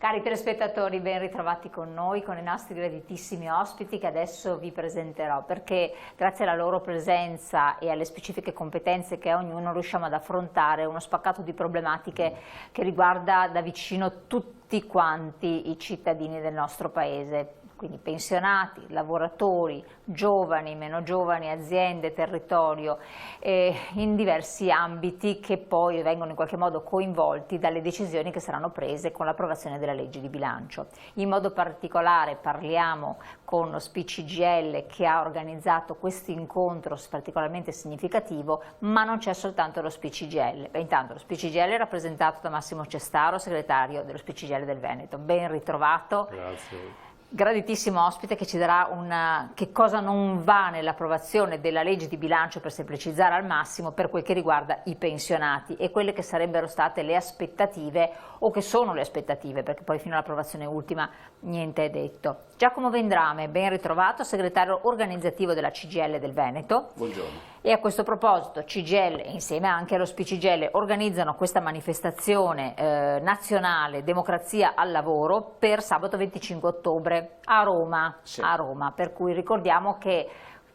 Cari telespettatori, ben ritrovati con noi, con i nostri graditissimi ospiti che adesso vi presenterò, perché grazie alla loro presenza e alle specifiche competenze che ognuno riusciamo ad affrontare uno spaccato di problematiche che riguarda da vicino tutti quanti i cittadini del nostro Paese. Quindi pensionati, lavoratori, giovani, meno giovani, aziende, territorio, in diversi ambiti che poi vengono in qualche modo coinvolti dalle decisioni che saranno prese con l'approvazione della legge di bilancio. In modo particolare parliamo con lo SPI-CGIL che ha organizzato questo incontro particolarmente significativo, ma non c'è soltanto lo SPI-CGIL. Intanto lo SPI-CGIL è rappresentato da Massimo Cestaro, segretario dello SPI-CGIL del Veneto. Ben ritrovato. Grazie. Graditissimo ospite che ci darà che cosa non va nell'approvazione della legge di bilancio, per semplicizzare al massimo, per quel che riguarda i pensionati e quelle che sarebbero state le aspettative o che sono le aspettative, perché poi fino all'approvazione ultima niente è detto. Giacomo Vendrame, ben ritrovato, segretario organizzativo della CGIL del Veneto. Buongiorno. E a questo proposito CGIL insieme anche allo SPI-CGIL organizzano questa manifestazione nazionale Democrazia al Lavoro per sabato 25 ottobre a Roma, sì. A Roma, per cui ricordiamo che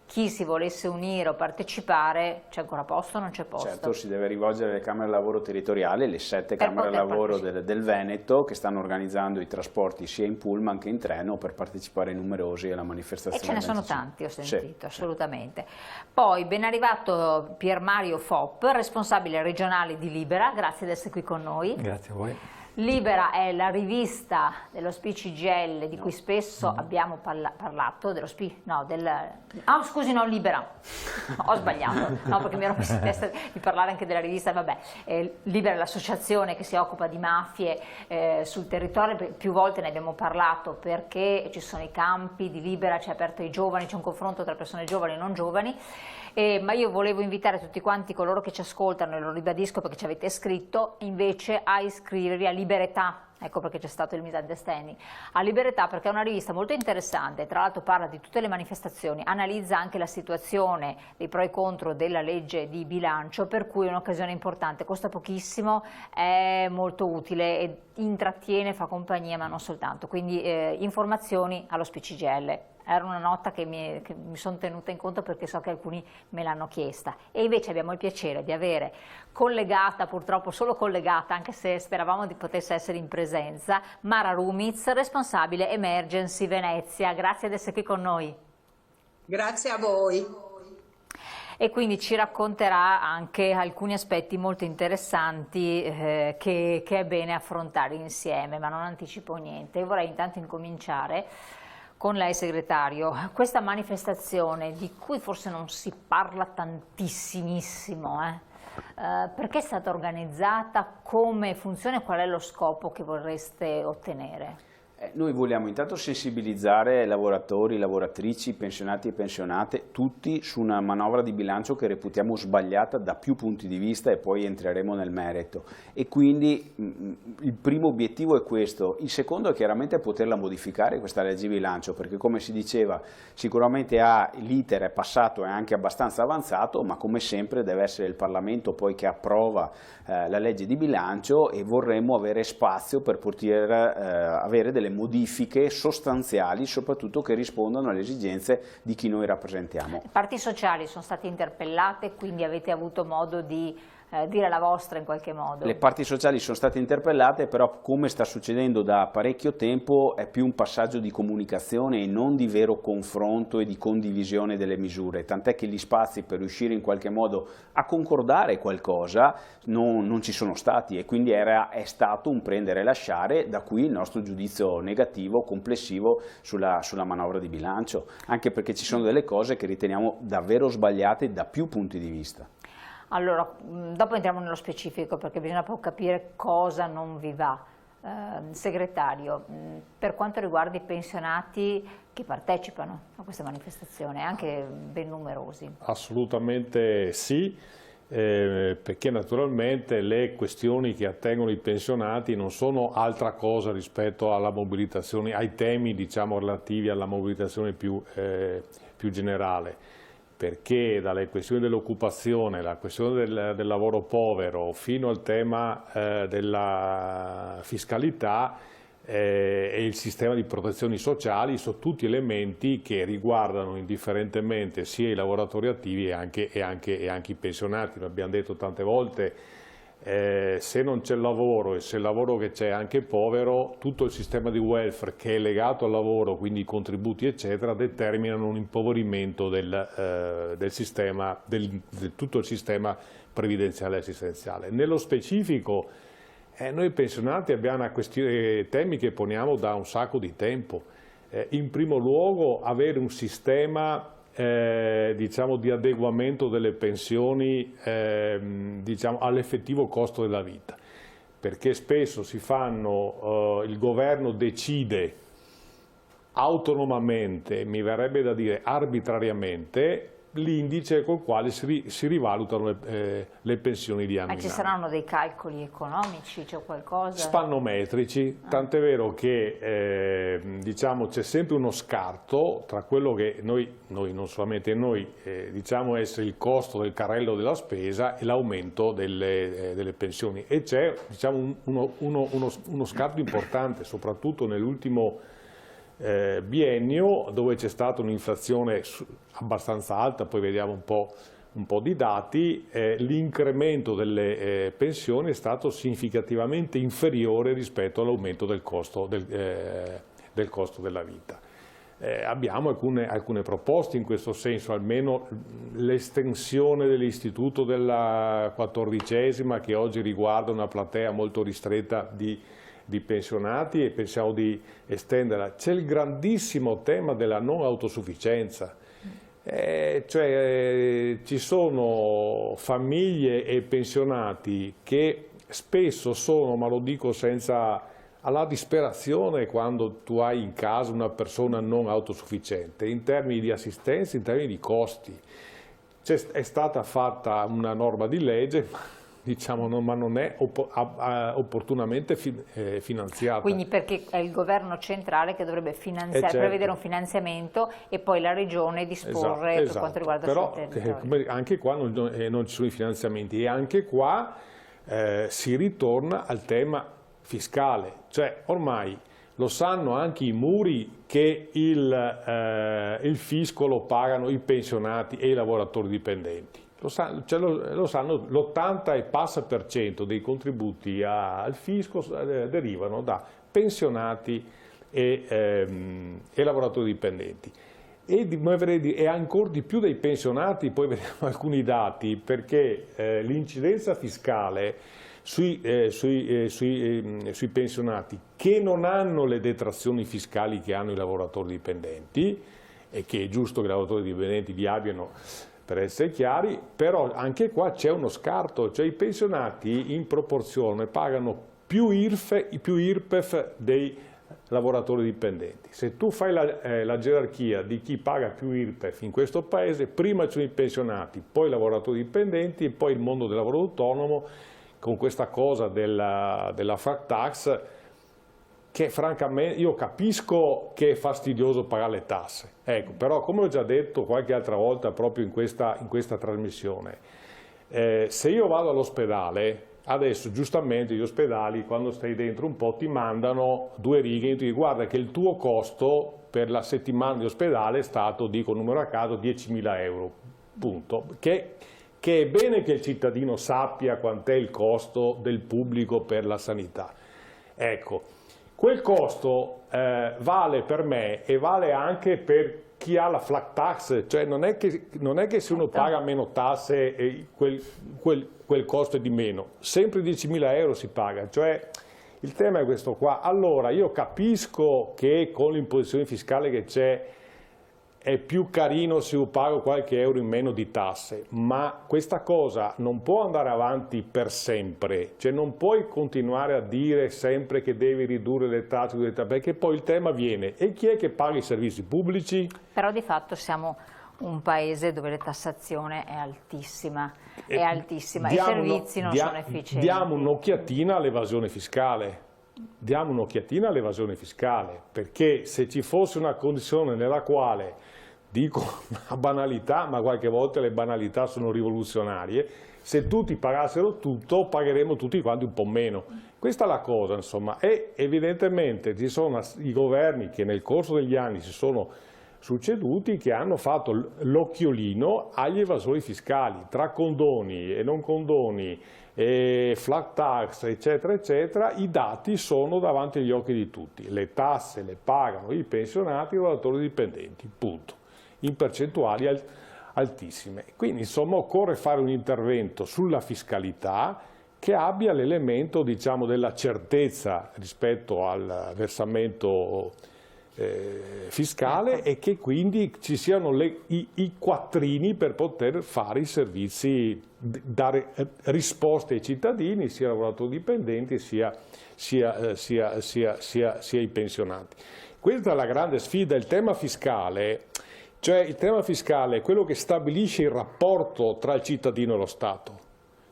chi si volesse unire o partecipare, c'è ancora posto o non c'è posto? Certo, si deve rivolgere alle Camere Lavoro territoriali, le 7 Camere Lavoro del Veneto che stanno organizzando i trasporti sia in pullman che in treno per partecipare numerosi alla manifestazione. E ce ne sono tanti, ho sentito, sì, assolutamente. Poi ben arrivato Pier Mario Fopp, responsabile regionale di Libera, grazie di essere qui con noi. Grazie a voi. Libera è la rivista dello SPI-CGIL di cui spesso abbiamo parlato, dello SPI, no, scusi, no, Libera, ho sbagliato, no, perché mi ero messa in testa di parlare anche della rivista, vabbè, Libera è l'associazione che si occupa di mafie sul territorio, più volte ne abbiamo parlato perché ci sono i campi di Libera, c'è aperto ai giovani, c'è un confronto tra persone giovani e non giovani. Ma io volevo invitare tutti quanti coloro che ci ascoltano, e lo ribadisco perché ci avete scritto, invece a iscrivervi a Liberetà, ecco perché c'è stato il misunderstanding, a Liberetà perché è una rivista molto interessante, tra l'altro parla di tutte le manifestazioni, analizza anche la situazione dei pro e contro della legge di bilancio, per cui è un'occasione importante, costa pochissimo, è molto utile e intrattiene, fa compagnia ma non soltanto, quindi informazioni allo SPI-CGIL. Era una nota che mi sono tenuta in conto perché so che alcuni me l'hanno chiesta. E invece abbiamo il piacere di avere collegata, purtroppo solo collegata, anche se speravamo di potesse essere in presenza, Mara Rumiz, responsabile Emergency Venezia. Grazie di essere qui con noi. Grazie a voi. E quindi ci racconterà anche alcuni aspetti molto interessanti che è bene affrontare insieme, ma non anticipo niente. Io vorrei intanto incominciare con lei, segretario. Questa manifestazione di cui forse non si parla tantissimissimo, perché è stata organizzata, come funziona e qual è lo scopo che vorreste ottenere? Noi vogliamo intanto sensibilizzare lavoratori, lavoratrici, pensionati e pensionate, tutti su una manovra di bilancio che reputiamo sbagliata da più punti di vista e poi entreremo nel merito. E quindi il primo obiettivo è questo. Il secondo è chiaramente poterla modificare questa legge di bilancio, perché come si diceva sicuramente l'iter è passato e anche abbastanza avanzato, ma come sempre deve essere il Parlamento poi che approva la legge di bilancio e vorremmo avere spazio per poter avere delle modifiche sostanziali, soprattutto che rispondano alle esigenze di chi noi rappresentiamo. Le parti sociali sono state interpellate, quindi avete avuto modo di dire la vostra in qualche modo? Le parti sociali sono state interpellate, però come sta succedendo da parecchio tempo è più un passaggio di comunicazione e non di vero confronto e di condivisione delle misure, tant'è che gli spazi per riuscire in qualche modo a concordare qualcosa non ci sono stati e quindi è stato un prendere e lasciare, da qui il nostro giudizio negativo, complessivo sulla manovra di bilancio, anche perché ci sono delle cose che riteniamo davvero sbagliate da più punti di vista. Allora, dopo entriamo nello specifico perché bisogna proprio capire cosa non vi va. Segretario, per quanto riguarda i pensionati che partecipano a questa manifestazione, anche ben numerosi. Assolutamente sì, perché naturalmente le questioni che attengono i pensionati non sono altra cosa rispetto alla mobilitazione, ai temi diciamo relativi alla mobilitazione più generale. Perché dalle questioni dell'occupazione, la questione del lavoro povero, fino al tema della fiscalità, e il sistema di protezioni sociali sono tutti elementi che riguardano indifferentemente sia i lavoratori attivi e anche i pensionati. Lo abbiamo detto tante volte, se non c'è il lavoro e se il lavoro che c'è è anche povero, tutto il sistema di welfare che è legato al lavoro, quindi i contributi eccetera, determinano un impoverimento del sistema, di tutto il sistema previdenziale e assistenziale. Nello specifico, noi pensionati abbiamo temi che poniamo da un sacco di tempo. In primo luogo avere un sistema diciamo, di adeguamento delle pensioni diciamo, all'effettivo costo della vita, perché spesso il governo decide autonomamente, mi verrebbe da dire arbitrariamente, l'indice col quale si rivalutano le pensioni di anno in Ma ci anno. saranno dei calcoli economici, c'è qualcosa? Spannometrici, tant'è vero che diciamo, c'è sempre uno scarto tra quello che noi non solamente noi, diciamo essere il costo del carrello della spesa e l'aumento delle pensioni, e c'è diciamo, uno scarto importante, soprattutto nell'ultimo biennio, dove c'è stata un'inflazione abbastanza alta, poi vediamo un po' di dati, l'incremento delle pensioni è stato significativamente inferiore rispetto all'aumento del costo della vita. Abbiamo alcune proposte in questo senso, almeno l'estensione dell'istituto della 14ª, che oggi riguarda una platea molto ristretta di pensionati, e pensiamo di estenderla. C'è il grandissimo tema della non autosufficienza, cioè ci sono famiglie e pensionati che spesso sono, ma lo dico senza, alla disperazione quando tu hai in casa una persona non autosufficiente, in termini di assistenza, in termini di costi. È stata fatta una norma di legge, diciamo, ma non è opportunamente finanziata. Quindi perché è il governo centrale che dovrebbe finanziare, certo, prevedere un finanziamento e poi la regione disporre per quanto riguarda il suo territorio. Però anche qua non ci sono i finanziamenti, e anche qua si ritorna al tema fiscale, cioè ormai lo sanno anche i muri che il fisco lo pagano i pensionati e i lavoratori dipendenti. Lo sanno l'80 e passa per cento dei contributi al fisco derivano da pensionati e lavoratori dipendenti. E ancora di più dei pensionati, poi vediamo alcuni dati, perché l'incidenza fiscale sui pensionati che non hanno le detrazioni fiscali che hanno i lavoratori dipendenti, e che è giusto che i lavoratori dipendenti li abbiano, per essere chiari, però anche qua c'è uno scarto, cioè i pensionati in proporzione pagano più IRPEF dei lavoratori dipendenti. Se tu fai la gerarchia di chi paga più IRPEF in questo paese, prima ci sono i pensionati, poi i lavoratori dipendenti e poi il mondo del lavoro autonomo, con questa cosa della flat tax, che francamente io capisco che è fastidioso pagare le tasse, ecco, però come ho già detto qualche altra volta proprio in questa trasmissione, se io vado all'ospedale, adesso giustamente gli ospedali quando stai dentro un po' ti mandano 2 righe e ti dicono guarda che il tuo costo per la settimana di ospedale è stato, dico numero a caso, 10.000 euro, punto, che è bene che il cittadino sappia quant'è il costo del pubblico per la sanità, ecco. Quel costo vale per me e vale anche per chi ha la flat tax, cioè non è che se uno paga meno tasse quel costo è di meno, sempre 10.000 euro si paga, cioè il tema è questo qua. Allora io capisco che con l'imposizione fiscale che c'è è più carino se io pago qualche euro in meno di tasse, ma questa cosa non può andare avanti per sempre, cioè non puoi continuare a dire sempre che devi ridurre le tasse, perché poi il tema viene, e chi è che paga i servizi pubblici? Però di fatto siamo un paese dove la tassazione è altissima, e i servizi non sono efficienti. Diamo un'occhiatina all'evasione fiscale. Diamo un'occhiatina all'evasione fiscale, perché se ci fosse una condizione nella quale, dico una banalità, ma qualche volta le banalità sono rivoluzionarie, se tutti pagassero tutto, pagheremo tutti quanti un po' meno. Questa è la cosa, insomma, e evidentemente ci sono i governi che nel corso degli anni si sono succeduti che hanno fatto l'occhiolino agli evasori fiscali, tra condoni e non condoni, e flat tax, eccetera, eccetera. I dati sono davanti agli occhi di tutti. Le tasse le pagano i pensionati e i lavoratori dipendenti, punto, in percentuali altissime. Quindi, insomma, occorre fare un intervento sulla fiscalità che abbia l'elemento, diciamo, della certezza rispetto al versamento fiscale e che quindi ci siano i quattrini per poter fare i servizi, dare risposte ai cittadini, sia lavoratori dipendenti sia i pensionati. Questa è la grande sfida. Il tema fiscale, cioè il tema fiscale è quello che stabilisce il rapporto tra il cittadino e lo Stato.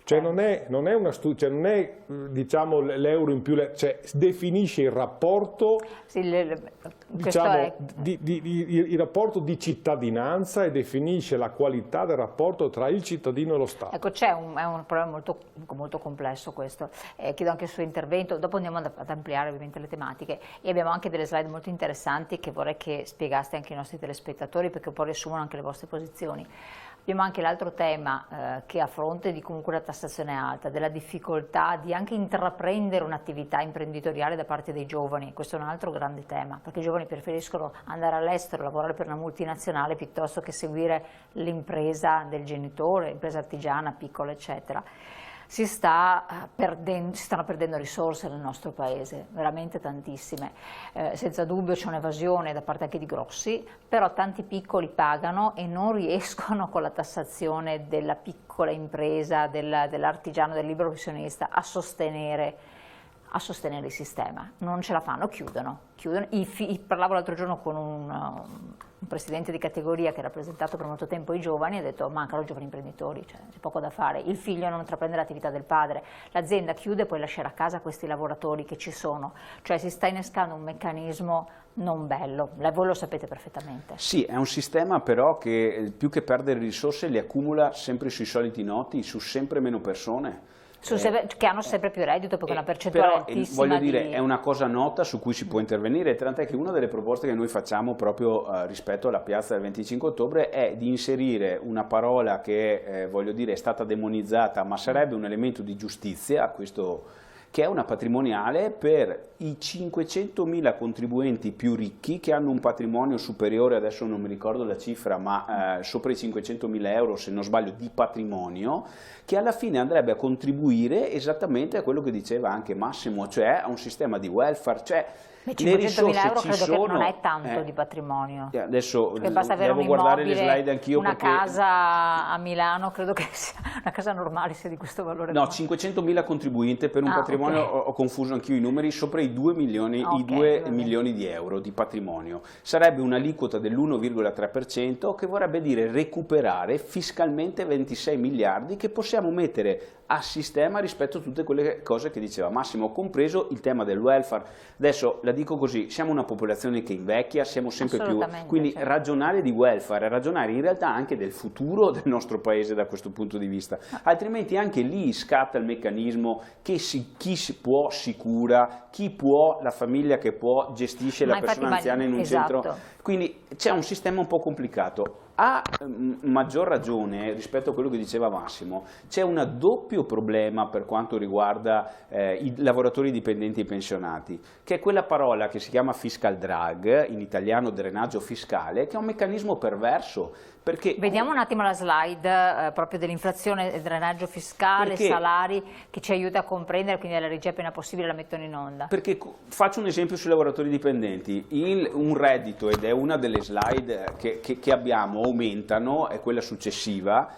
Cioè non è diciamo, l'euro in più, cioè definisce il rapporto, sì, diciamo, il rapporto di cittadinanza e definisce la qualità del rapporto tra il cittadino e lo Stato. Ecco, è un problema molto complesso questo. Chiedo anche il suo intervento, dopo andiamo ad ampliare ovviamente le tematiche e abbiamo anche delle slide molto interessanti che vorrei che spiegaste anche ai nostri telespettatori perché poi riassumono anche le vostre posizioni. Abbiamo anche l'altro tema che a fronte di comunque una tassazione alta, della difficoltà di anche intraprendere un'attività imprenditoriale da parte dei giovani, questo è un altro grande tema, perché i giovani preferiscono andare all'estero, lavorare per una multinazionale piuttosto che seguire l'impresa del genitore, impresa artigiana, piccola, eccetera. Si stanno perdendo risorse nel nostro paese, veramente tantissime. Senza dubbio c'è un'evasione da parte anche di grossi, però tanti piccoli pagano e non riescono con la tassazione della piccola impresa, dell'artigiano, del libero professionista a sostenere il sistema. Non ce la fanno, chiudono. Parlavo l'altro giorno con un presidente di categoria che ha rappresentato per molto tempo i giovani e ha detto mancano i giovani imprenditori, cioè c'è poco da fare, il figlio non intraprende l'attività del padre, l'azienda chiude e poi lascerà a casa questi lavoratori che ci sono, cioè si sta innescando un meccanismo non bello, voi lo sapete perfettamente. Sì, è un sistema però che più che perdere risorse le accumula sempre sui soliti noti, su sempre meno persone. Che hanno sempre più reddito perché una percentuale però, altissima. Voglio dire, è una cosa nota su cui si può intervenire, tant'è che una delle proposte che noi facciamo proprio rispetto alla piazza del 25 ottobre è di inserire una parola che voglio dire è stata demonizzata ma sarebbe un elemento di giustizia, questo, che è una patrimoniale per i 500.000 contribuenti più ricchi che hanno un patrimonio superiore, adesso non mi ricordo la cifra, ma sopra i 500.000 euro se non sbaglio di patrimonio, che alla fine andrebbe a contribuire esattamente a quello che diceva anche Massimo, cioè a un sistema di welfare, cioè 500.000 euro credo che non è tanto di patrimonio. Adesso basta avere devo un guardare le immobile, slide anch'io. Una casa a Milano, credo che sia una casa normale sia di questo valore. No, 500.000 contribuenti per un patrimonio, okay. Ho confuso anch'io i numeri, sopra i 2 milioni, i 2 milioni di euro di patrimonio. Sarebbe un'aliquota dell'1,3% che vorrebbe dire recuperare fiscalmente 26 miliardi che possiamo mettere a sistema rispetto a tutte quelle cose che diceva Massimo, compreso il tema del welfare. Adesso la dico così, siamo una popolazione che invecchia, siamo sempre più, quindi certo. Ragionare di welfare, ragionare in realtà anche del futuro del nostro paese da questo punto di vista, altrimenti anche lì scatta il meccanismo che chi si può si cura, chi può, la famiglia che può gestisce la persona anziana in un centro, quindi c'è un sistema un po' complicato. A maggior ragione rispetto a quello che diceva Massimo, c'è un doppio problema per quanto riguarda i lavoratori dipendenti e pensionati, che è quella parola che si chiama fiscal drag, in italiano drenaggio fiscale, che è un meccanismo perverso. Perché, vediamo un attimo la slide proprio dell'inflazione e drenaggio fiscale, salari, che ci aiuta a comprendere, quindi alla regia appena possibile la mettono in onda. Perché faccio un esempio sui lavoratori dipendenti, un reddito, ed è una delle slide che abbiamo, aumentano, è quella successiva,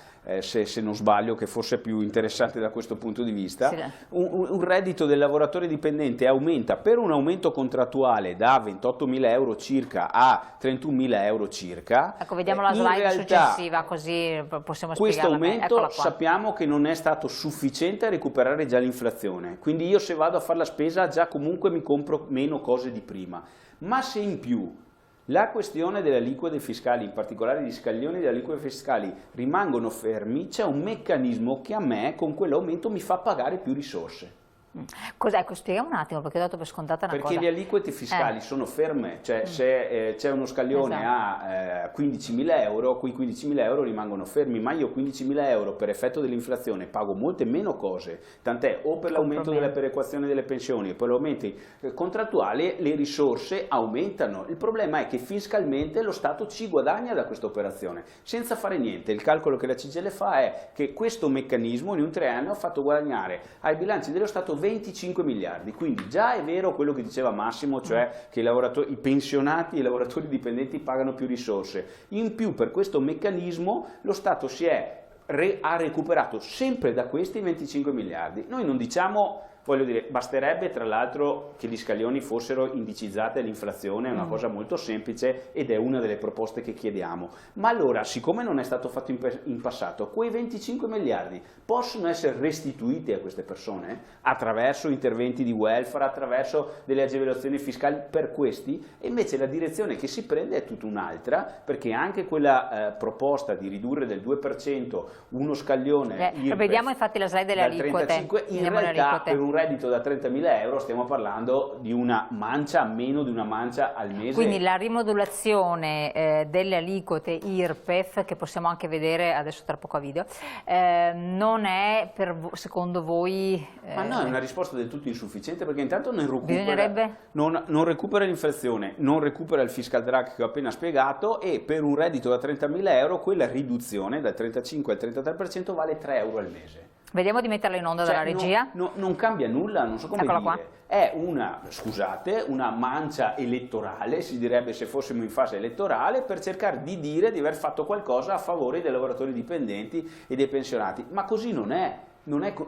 se non sbaglio, che forse è più interessante da questo punto di vista, sì. Un reddito del lavoratore dipendente aumenta per un aumento contrattuale da 28.000 euro circa a 31.000 euro circa. Ecco, vediamo la slide successiva, così possiamo spiegare. Questo aumento sappiamo che non è stato sufficiente a recuperare già l'inflazione, quindi io se vado a fare la spesa già comunque mi compro meno cose di prima, ma se in più la questione delle aliquote fiscali, in particolare gli scaglioni delle aliquote fiscali, rimangono fermi, c'è un meccanismo che a me con quell'aumento mi fa pagare più risorse. Cos'è? Spieghiamo un attimo, perché ho dato per scontata una perché cosa. le aliquote fiscali sono ferme, cioè se c'è uno scaglione a 15.000 euro, quei 15.000 euro rimangono fermi, ma io 15.000 euro per effetto dell'inflazione pago molte meno cose, tant'è o per l'aumento della perequazione delle pensioni o per gli aumenti contrattuali le risorse aumentano. Il problema è che fiscalmente lo Stato ci guadagna da questa operazione, senza fare niente. Il calcolo che la CGIL fa è che questo meccanismo in un 3 anni ha fatto guadagnare ai bilanci dello Stato 25 miliardi, quindi già è vero quello che diceva Massimo, cioè che i pensionati e i lavoratori dipendenti pagano più risorse. In più per questo meccanismo lo Stato ha recuperato sempre da questi 25 miliardi. Noi non diciamo, voglio dire, basterebbe tra l'altro che gli scaglioni fossero indicizzati all'inflazione, è una cosa molto semplice ed è una delle proposte che chiediamo. Ma allora, siccome non è stato fatto in passato, quei 25 miliardi possono essere restituiti a queste persone attraverso interventi di welfare, attraverso delle agevolazioni fiscali per questi, e invece la direzione che si prende è tutta un'altra, perché anche quella proposta di ridurre del 2% uno scaglione vediamo infatti la slide delle aliquote. 35, in realtà per un reddito da 30.000 euro stiamo parlando di una mancia, meno di una mancia al mese. Quindi la rimodulazione delle aliquote IRPEF, che possiamo anche vedere adesso tra poco a video, non è secondo voi... Ma no, è una risposta del tutto insufficiente, perché intanto Bisognerebbe... non recupera l'inflazione, non recupera il fiscal drag che ho appena spiegato, e per un reddito da 30.000 euro quella riduzione dal 35 al 33% vale 3 euro al mese. Vediamo di metterla in onda dalla regia. Non cambia nulla, non so come Eccola dire. Qua. È una mancia elettorale, si direbbe se fossimo in fase elettorale, per cercare di dire di aver fatto qualcosa a favore dei lavoratori dipendenti e dei pensionati. Ma così non è.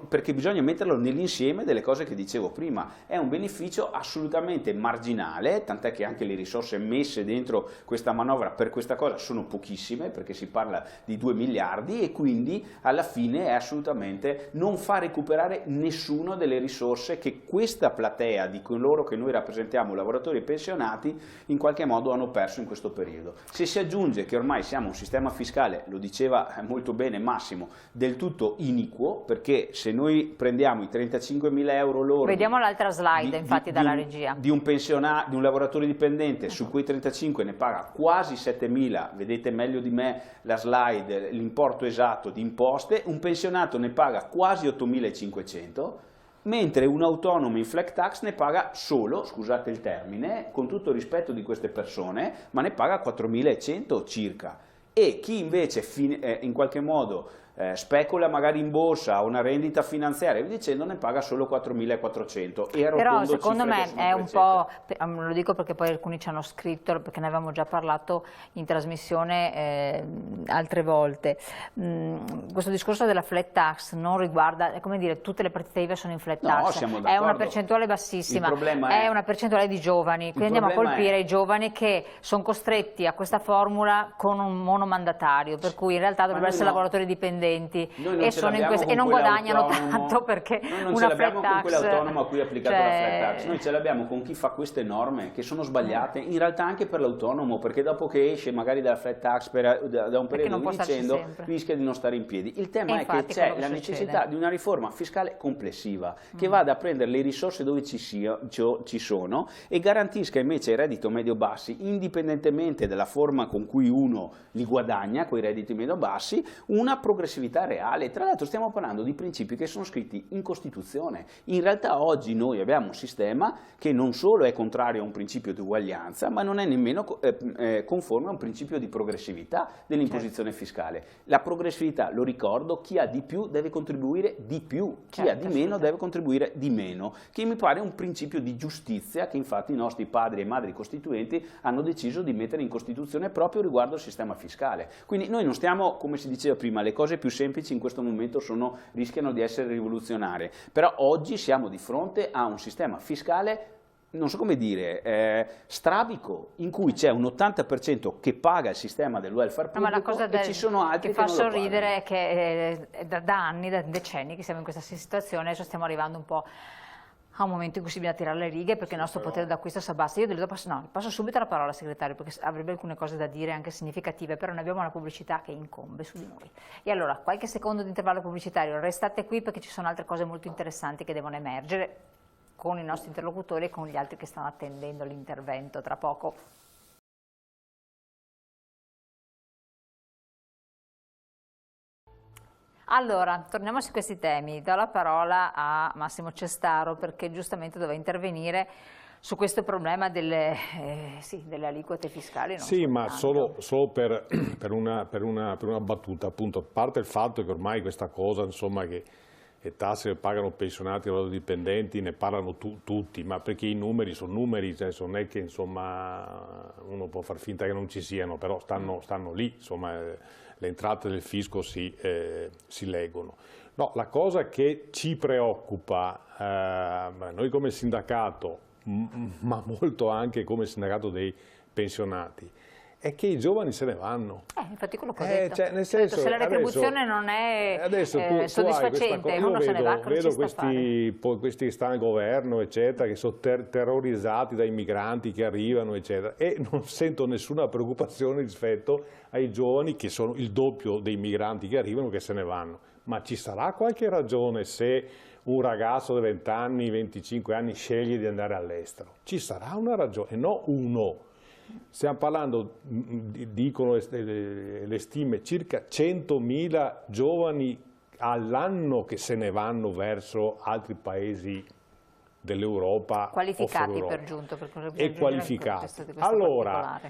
Perché bisogna metterlo nell'insieme delle cose che dicevo prima. È un beneficio assolutamente marginale, tant'è che anche le risorse messe dentro questa manovra per questa cosa sono pochissime, perché si parla di 2 miliardi, e quindi alla fine è assolutamente non fa recuperare nessuno delle risorse che questa platea di coloro che noi rappresentiamo, lavoratori e pensionati, in qualche modo hanno perso in questo periodo. Se si aggiunge che ormai siamo un sistema fiscale, lo diceva molto bene Massimo, del tutto iniquo, perché se noi prendiamo i 35.000 euro loro... Vediamo l'altra slide, infatti, dalla regia. Di un lavoratore dipendente, su quei 35 ne paga quasi 7.000, vedete meglio di me la slide, l'importo esatto di imposte, un pensionato ne paga quasi 8.500, mentre un autonomo in flat tax ne paga solo, scusate il termine, con tutto il rispetto di queste persone, ma ne paga 4.100 circa. E chi invece in qualche modo specula magari in borsa, ha una rendita finanziaria, vi dicendo, ne paga solo 4.400. Però secondo me è un po', lo dico perché poi alcuni ci hanno scritto, perché ne avevamo già parlato in trasmissione altre volte. Questo discorso della flat tax non riguarda, è come dire, tutte le partite IVA sono in flat tax, è una percentuale bassissima, è una percentuale di giovani, quindi andiamo a colpire i giovani che sono costretti a questa formula con un monomandatario, per cui in realtà dovrebbero essere lavoratori dipendenti e non guadagnano tanto, perché non ce l'abbiamo con quell'autonomo a cui è applicata la flat tax, noi ce l'abbiamo con chi fa queste norme che sono sbagliate, in realtà anche per l'autonomo, perché dopo che esce magari dalla flat tax da un periodo dicendo rischia di non stare in piedi. Il tema è che c'è la necessità di una riforma fiscale complessiva che vada a prendere le risorse dove ci sono e garantisca invece ai reddito medio bassi, indipendentemente dalla forma con cui uno li guadagna, quei redditi medio bassi, una progressività reale. Tra l'altro stiamo parlando di principi che sono scritti in Costituzione. In realtà oggi noi abbiamo un sistema che non solo è contrario a un principio di uguaglianza, ma non è nemmeno conforme a un principio di progressività dell'imposizione fiscale. La progressività, lo ricordo, chi ha di più deve contribuire di più, chi ha di meno deve contribuire di meno, che mi pare un principio di giustizia che infatti i nostri padri e madri costituenti hanno deciso di mettere in Costituzione proprio riguardo al sistema fiscale. Quindi noi non stiamo, come si diceva prima, le cose più semplici in questo momento rischiano di essere rivoluzionarie, però oggi siamo di fronte a un sistema fiscale, non so come dire, strabico, in cui c'è un 80% che paga il sistema del welfare pubblico e ci sono altri che non lo pagano. Che fa sorridere è che da anni, da decenni che siamo in questa situazione, adesso stiamo arrivando un po' a un momento in cui si bisogna tirare le righe perché il nostro potere d'acquisto si abbassa. Io passo subito la parola al segretario perché avrebbe alcune cose da dire anche significative, però noi abbiamo una pubblicità che incombe su di noi. E allora, qualche secondo di intervallo pubblicitario, restate qui perché ci sono altre cose molto interessanti che devono emergere con i nostri interlocutori e con gli altri che stanno attendendo l'intervento tra poco. Allora, torniamo su questi temi. Do la parola a Massimo Cestaro perché giustamente doveva intervenire su questo problema delle aliquote fiscali. Non sì, ma soltanto. solo per una battuta, appunto, a parte il fatto che ormai questa cosa, insomma, che le tasse le pagano pensionati e loro dipendenti, ne parlano tutti, ma perché i numeri sono numeri, cioè non è che insomma uno può far finta che non ci siano, però stanno lì, insomma le entrate del fisco si leggono. No, la cosa che ci preoccupa, noi come sindacato, ma molto anche come sindacato dei pensionati, è che i giovani se ne vanno. Infatti quello che ho detto. Cioè, nel senso, se la retribuzione non è soddisfacente, uno se ne va, vedo questi che stanno al governo, eccetera, che sono terrorizzati dai migranti che arrivano, eccetera, e non sento nessuna preoccupazione rispetto ai giovani che sono il doppio dei migranti che arrivano, che se ne vanno. Ma ci sarà qualche ragione se un ragazzo di 20 anni, 25 anni sceglie di andare all'estero? Ci sarà una ragione, no uno. Stiamo parlando, dicono le stime, circa 100.000 giovani all'anno che se ne vanno verso altri paesi dell'Europa. Qualificati per giunto. E qualificati. Allora,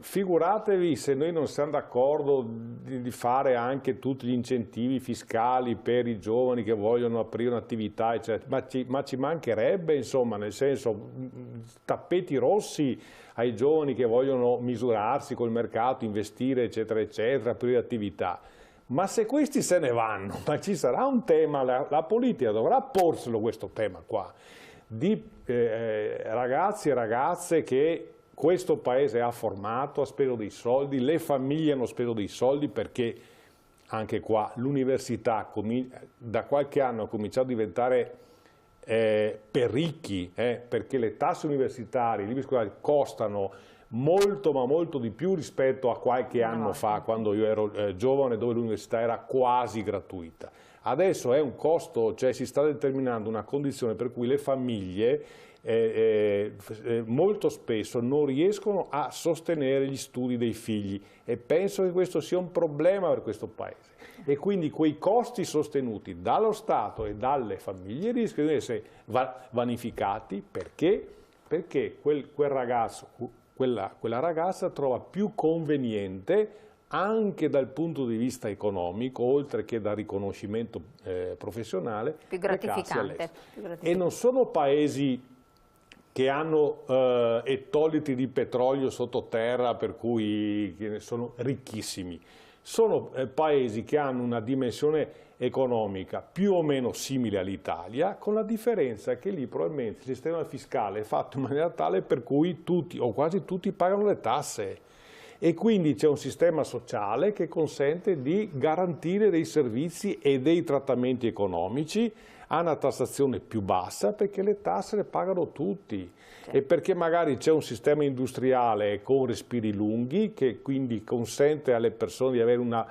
figuratevi se noi non siamo d'accordo di fare anche tutti gli incentivi fiscali per i giovani che vogliono aprire un'attività, eccetera. Ma ci mancherebbe, insomma, nel senso, tappeti rossi ai giovani che vogliono misurarsi col mercato, investire, eccetera, eccetera, aprire attività. Ma se questi se ne vanno, ma ci sarà un tema, la politica dovrà porselo questo tema qua, di ragazzi e ragazze che questo paese ha formato, ha speso dei soldi, le famiglie hanno speso dei soldi, perché anche qua l'università da qualche anno ha cominciato a diventare per ricchi, perché le tasse universitarie, i libri scolaari costano molto, ma molto di più rispetto a qualche anno fa, quando io ero giovane, dove l'università era quasi gratuita. Adesso è un costo, cioè si sta determinando una condizione per cui le famiglie molto spesso non riescono a sostenere gli studi dei figli, e penso che questo sia un problema per questo Paese. E quindi quei costi sostenuti dallo Stato e dalle famiglie rischiano di essere vanificati perché quel ragazzo, quella ragazza trova più conveniente, anche dal punto di vista economico, oltre che da riconoscimento professionale, più gratificante. E non sono paesi che hanno ettoliti di petrolio sottoterra, per cui sono ricchissimi. Sono paesi che hanno una dimensione economica più o meno simile all'Italia, con la differenza che lì probabilmente il sistema fiscale è fatto in maniera tale per cui tutti o quasi tutti pagano le tasse, e quindi c'è un sistema sociale che consente di garantire dei servizi e dei trattamenti economici a una tassazione più bassa, perché le tasse le pagano tutti, e perché magari c'è un sistema industriale con respiri lunghi che quindi consente alle persone di avere una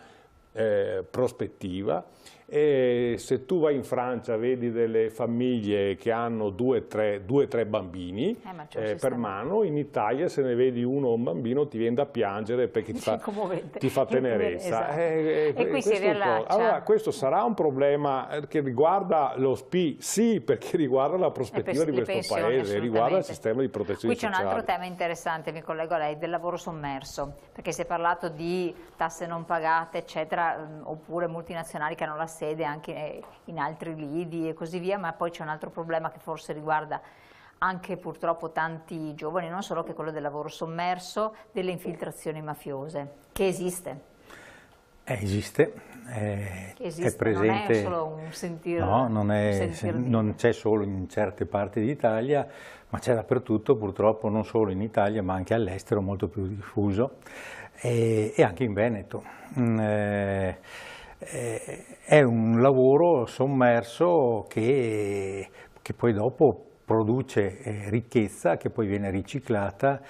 prospettiva. E se tu vai in Francia vedi delle famiglie che hanno 2-3 bambini per mano, in Italia se ne vedi uno o un bambino ti viene da piangere perché ti fa tenerezza. Esatto. E qui si riallaccia. Allora questo sarà un problema che riguarda lo SPI, sì, perché riguarda la prospettiva di questo Paese, riguarda il sistema di protezione sociale. Qui c'è un altro tema interessante, mi collego a lei, del lavoro sommerso, perché si è parlato di tasse non pagate, eccetera, oppure multinazionali che hanno la sede anche in altri lidi e così via, ma poi c'è un altro problema che forse riguarda anche purtroppo tanti giovani, non solo, che quello del lavoro sommerso, delle infiltrazioni mafiose, che esiste. Esiste, Esiste, è presente, non è solo un sentire. No, non c'è solo in certe parti d'Italia, ma c'è dappertutto, purtroppo, non solo in Italia ma anche all'estero, molto più diffuso, e anche in Veneto. È un lavoro sommerso che che poi dopo produce ricchezza che poi viene riciclata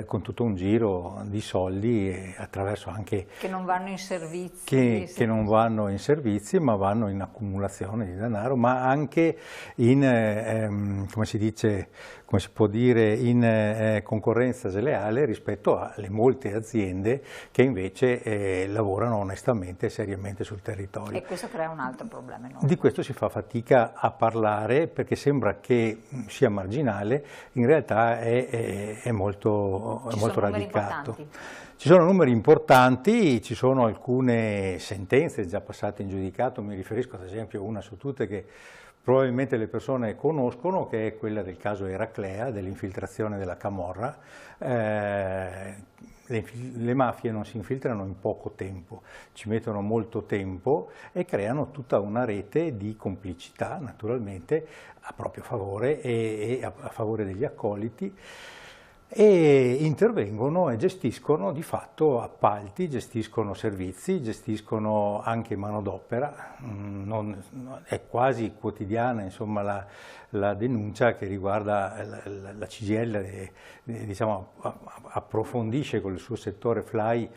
con tutto un giro di soldi attraverso anche... Che non vanno in servizi. Che non vanno in servizi, ma vanno in accumulazione di denaro, ma anche in, come si può dire, in concorrenza sleale rispetto alle molte aziende che invece lavorano onestamente e seriamente sul territorio. E questo crea un altro problema enorme. Di questo si fa fatica a parlare perché sembra che sia marginale, in realtà è molto radicato. Ci sono numeri importanti, ci sono alcune sentenze già passate in giudicato, mi riferisco ad esempio a una su tutte che probabilmente le persone conoscono, che è quella del caso Eraclea, dell'infiltrazione della Camorra. Le mafie non si infiltrano in poco tempo, ci mettono molto tempo e creano tutta una rete di complicità, naturalmente, a proprio favore e a favore degli accoliti, e intervengono e gestiscono di fatto appalti, gestiscono servizi, gestiscono anche manodopera. È quasi quotidiana, insomma, la denuncia che riguarda la CGIL, diciamo, approfondisce con il suo settore FLAI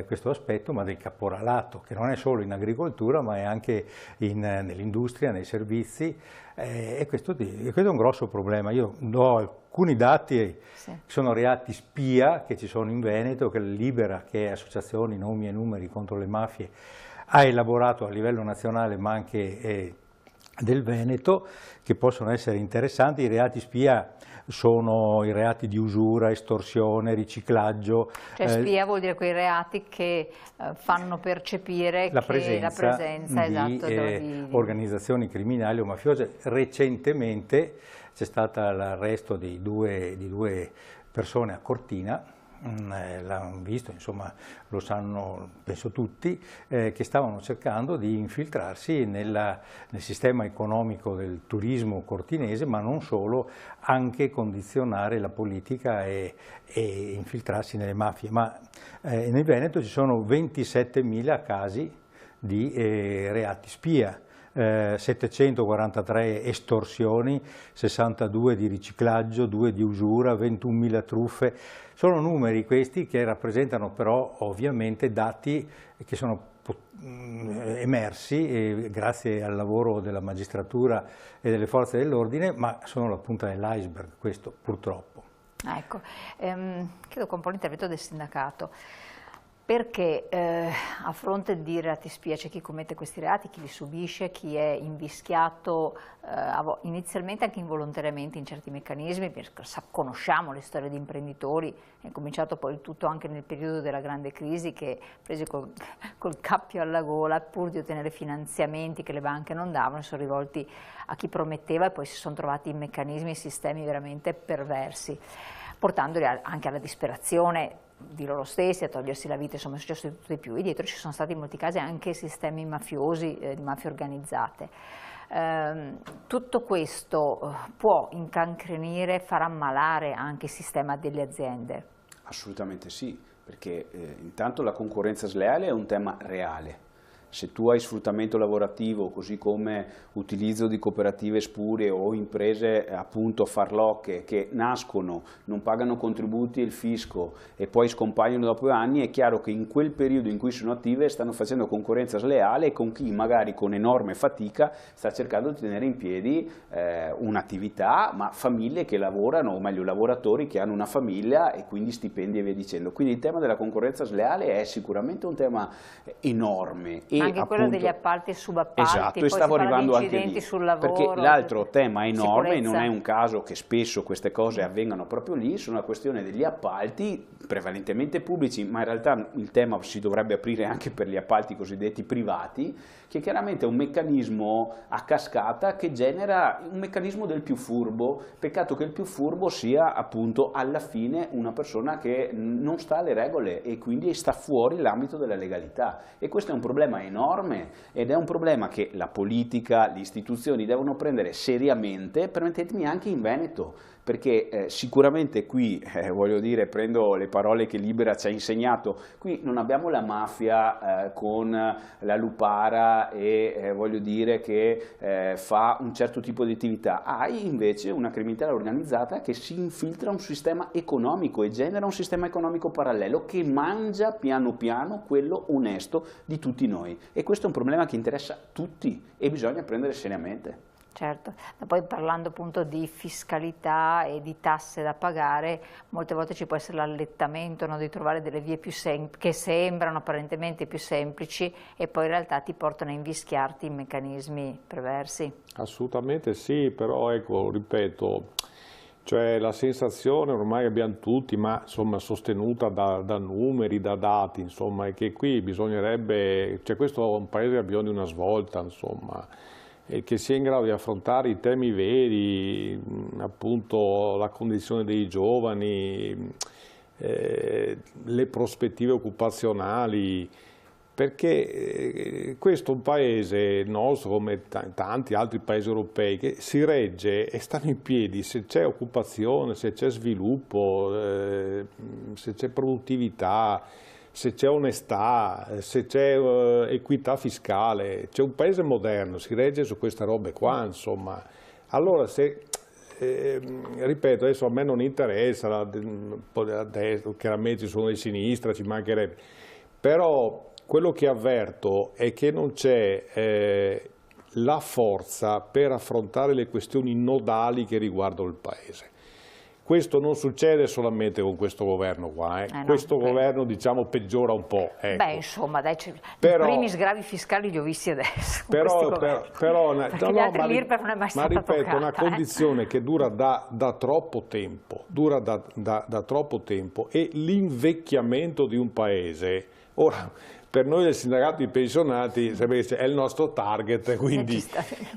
questo aspetto, ma del caporalato, che non è solo in agricoltura ma è anche nell'industria, nei servizi, e questo è un grosso problema. Io do alcuni dati, sì, che sono reati spia che ci sono in Veneto, che Libera, che è Associazioni Nomi e Numeri contro le mafie, ha elaborato a livello nazionale ma anche del Veneto, che possono essere interessanti. I reati spia sono i reati di usura, estorsione, riciclaggio. Cioè spia vuol dire quei reati che fanno percepire la presenza esatto, di organizzazioni criminali o mafiose. Recentemente c'è stato l'arresto di due persone a Cortina, l'hanno visto, insomma lo sanno penso tutti, che stavano cercando di infiltrarsi nel sistema economico del turismo cortinese, ma non solo, anche condizionare la politica e infiltrarsi nelle mafie. Ma nel Veneto ci sono 27.000 casi di reati spia, 743 estorsioni, 62 di riciclaggio, 2 di usura, 21.000 truffe. Sono numeri questi che rappresentano però ovviamente dati che sono emersi grazie al lavoro della magistratura e delle forze dell'ordine, ma sono la punta dell'iceberg, questo purtroppo. Ecco, chiedo un po' l'intervento del sindacato. Perché a fronte di reati spia c'è chi commette questi reati, chi li subisce, chi è invischiato inizialmente anche involontariamente in certi meccanismi, perché conosciamo le storie di imprenditori, è cominciato poi il tutto anche nel periodo della grande crisi, che presi col cappio alla gola, pur di ottenere finanziamenti che le banche non davano, sono rivolti a chi prometteva e poi si sono trovati in meccanismi e sistemi veramente perversi, portandoli anche alla disperazione di loro stessi, a togliersi la vita, insomma è successo di tutto e più, e dietro ci sono stati in molti casi anche sistemi mafiosi, di mafie organizzate. Tutto questo può incancrenire, far ammalare anche il sistema delle aziende? Assolutamente sì, perché intanto la concorrenza sleale è un tema reale. Se tu hai sfruttamento lavorativo, così come utilizzo di cooperative spurie o imprese appunto farlocche che nascono, non pagano contributi e il fisco e poi scompaiono dopo anni, è chiaro che in quel periodo in cui sono attive stanno facendo concorrenza sleale con chi magari con enorme fatica sta cercando di tenere in piedi un'attività, ma famiglie che lavorano, o meglio lavoratori che hanno una famiglia e quindi stipendi e via dicendo. Quindi il tema della concorrenza sleale è sicuramente un tema enorme. Anche appunto, quello degli appalti e subappalti, esatto, poi e stavo arrivando anche incidenti lì, sul lavoro, perché l'altro tema enorme, sicurezza. non è un caso che spesso queste cose avvengano proprio lì, sono la questione degli appalti, prevalentemente pubblici, ma in realtà il tema si dovrebbe aprire anche per gli appalti cosiddetti privati, che chiaramente è un meccanismo a cascata che genera un meccanismo del più furbo, peccato che il più furbo sia appunto alla fine una persona che non sta alle regole e quindi sta fuori l'ambito della legalità, e questo è un problema enorme ed è un problema che la politica, le istituzioni devono prendere seriamente, permettetemi anche in Veneto, perché sicuramente qui, voglio dire, prendo le parole che Libera ci ha insegnato, qui non abbiamo la mafia con la lupara e voglio dire che fa un certo tipo di attività, hai invece una criminalità organizzata che si infiltra un sistema economico e genera un sistema economico parallelo che mangia piano piano quello onesto di tutti noi, e questo è un problema che interessa tutti e bisogna prendere seriamente. Certo, ma poi parlando appunto di fiscalità e di tasse da pagare, molte volte ci può essere l'allettamento, no, di trovare delle vie che sembrano apparentemente più semplici e poi in realtà ti portano a invischiarti in meccanismi perversi. Assolutamente sì, però ecco, ripeto, cioè la sensazione ormai abbiamo tutti, ma insomma sostenuta da numeri, da dati, insomma, è che qui bisognerebbe, cioè questo è un paese che ha bisogno di una svolta, insomma, e che sia in grado di affrontare i temi veri, appunto la condizione dei giovani, le prospettive occupazionali, perché questo è un paese nostro, come tanti altri paesi europei, che si regge e stanno in piedi se c'è occupazione, se c'è sviluppo, se c'è produttività, se c'è onestà, se c'è equità fiscale. C'è un paese moderno, si regge su queste robe qua, insomma. Allora, ripeto, adesso a me non interessa, adesso, chiaramente sono di sinistra, ci mancherebbe, però quello che avverto è che non c'è la forza per affrontare le questioni nodali che riguardano il paese. Questo non succede solamente con questo governo qua, questo governo diciamo peggiora un po'. Ecco. Beh insomma dai, i primi sgravi fiscali li ho visti adesso. L'IRPEF non è mai stata ripeto, toccata, una condizione che dura da troppo tempo, da troppo tempo, e l'invecchiamento di un paese. Ora, per noi del sindacato di pensionati è il nostro target, quindi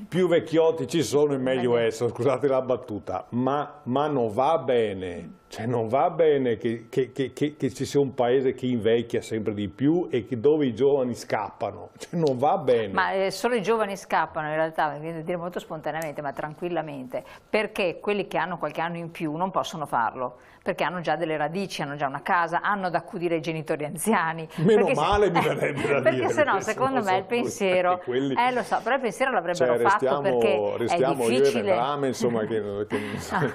più vecchiotti ci sono e meglio è, scusate la battuta, ma non va bene, cioè non va bene che ci sia un paese che invecchia sempre di più e dove i giovani scappano, cioè non va bene. Ma solo i giovani scappano in realtà, mi viene da dire molto spontaneamente, ma tranquillamente, perché quelli che hanno qualche anno in più non possono farlo, perché hanno già delle radici, hanno già una casa, hanno da accudire i genitori anziani. Meno male mi verrebbe da dire. Perché se no, secondo me il pensiero, lo so, però il pensiero l'avrebbero fatto perché è difficile. Insomma,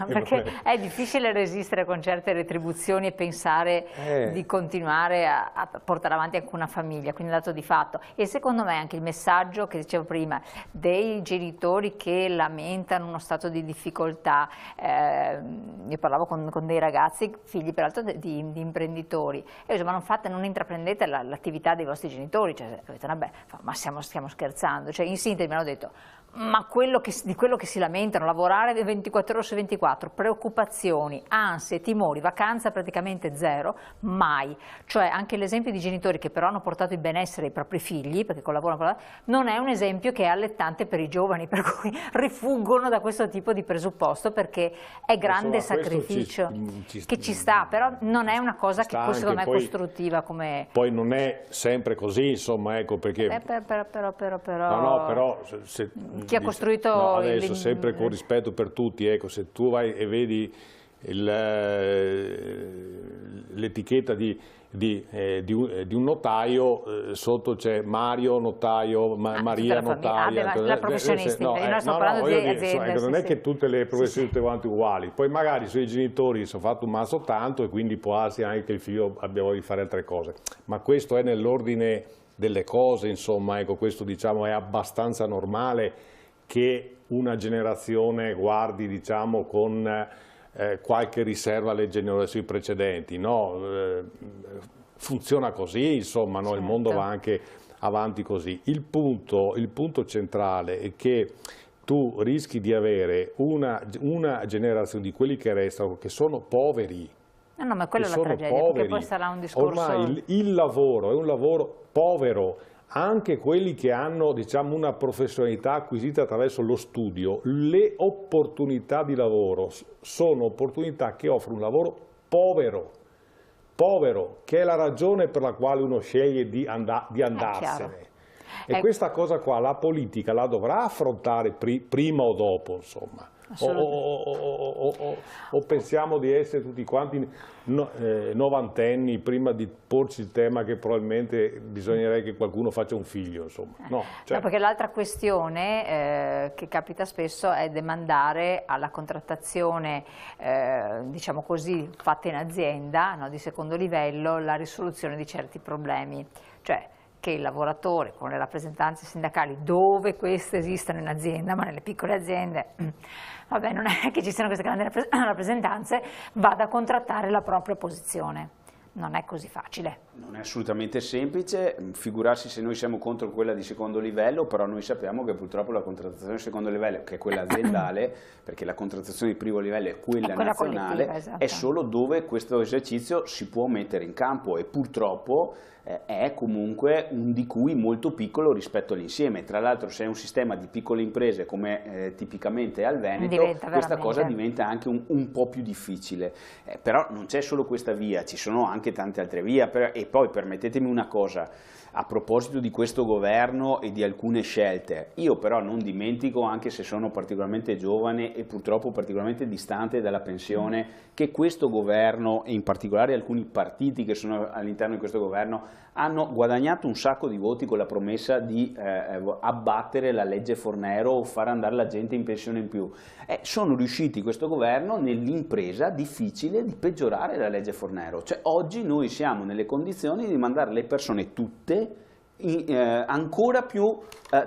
perché è difficile resistere con certe retribuzioni e pensare di continuare a portare avanti anche una famiglia, quindi è un dato di fatto. E secondo me anche il messaggio che dicevo prima, dei genitori che lamentano uno stato di difficoltà, io parlavo con dei ragazzi, figli peraltro di imprenditori, e io dicevo, ma non intraprendete l'attività dei vostri genitori, cioè, ho detto, vabbè, ma stiamo scherzando, cioè in sintesi mi hanno detto, ma di quello che si lamentano, lavorare 24 ore su 24, preoccupazioni, ansie, timori, vacanza praticamente zero, mai. Cioè anche l'esempio di genitori che però hanno portato il benessere ai propri figli, perché collaborano, non è un esempio che è allettante per i giovani, per cui rifuggono da questo tipo di presupposto, perché è grande sacrificio che ci sta, però non è una cosa che secondo me è costruttiva. Poi non è sempre così, insomma, ecco, perché... però chi ha costruito adesso sempre con rispetto per tutti, ecco, se tu vai e vedi l'etichetta di un notaio, sotto c'è Mario notaio, Maria notaia, la professionista, io sto parlando di aziende. Non è che tutte le professioni tutte quante uguali, poi magari sui genitori sono fatto un mazzo tanto e quindi può darsi anche che il figlio abbia voglia di fare altre cose, ma questo è nell'ordine delle cose, insomma, ecco, questo diciamo è abbastanza normale che una generazione guardi, diciamo, con qualche riserva alle generazioni precedenti, no? Funziona così, insomma, no? Il mondo va anche avanti così. Il punto centrale è che tu rischi di avere una generazione di quelli che restano che sono poveri. No, ma quella è la tragedia, perché poi sarà un discorso... Ormai il lavoro è un lavoro povero. Anche quelli che hanno, diciamo, una professionalità acquisita attraverso lo studio, le opportunità di lavoro sono opportunità che offrono un lavoro povero, che è la ragione per la quale uno sceglie di andarsene. E questa cosa qua la politica la dovrà affrontare prima o dopo, insomma. o pensiamo di essere tutti quanti novantenni prima di porci il tema che probabilmente bisognerebbe che qualcuno faccia un figlio, insomma. No, perché l'altra questione che capita spesso è demandare alla contrattazione, diciamo così, fatta in azienda, no, di secondo livello, la risoluzione di certi problemi, cioè che il lavoratore con le rappresentanze sindacali, dove queste esistono in azienda, ma nelle piccole aziende, vabbè, non è che ci siano queste grandi rappresentanze, vada a contrattare la propria posizione. Non è così facile. Non è assolutamente semplice, figurarsi se noi siamo contro quella di secondo livello, però noi sappiamo che purtroppo la contrattazione di secondo livello, che è quella aziendale, perché la contrattazione di primo livello è quella nazionale, esatto, è solo dove questo esercizio si può mettere in campo e purtroppo è comunque un di cui molto piccolo rispetto all'insieme. Tra l'altro se è un sistema di piccole imprese come tipicamente è al Veneto, questa cosa diventa anche un po' più difficile. Però non c'è solo questa via, ci sono anche tante altre vie. E poi permettetemi una cosa, a proposito di questo governo e di alcune scelte, io però non dimentico, anche se sono particolarmente giovane e purtroppo particolarmente distante dalla pensione, che questo governo e in particolare alcuni partiti che sono all'interno di questo governo hanno guadagnato un sacco di voti con la promessa di abbattere la legge Fornero o far andare la gente in pensione in più. Sono riusciti questo governo nell'impresa difficile di peggiorare la legge Fornero, cioè oggi noi siamo nelle condizioni di mandare le persone tutte ancora più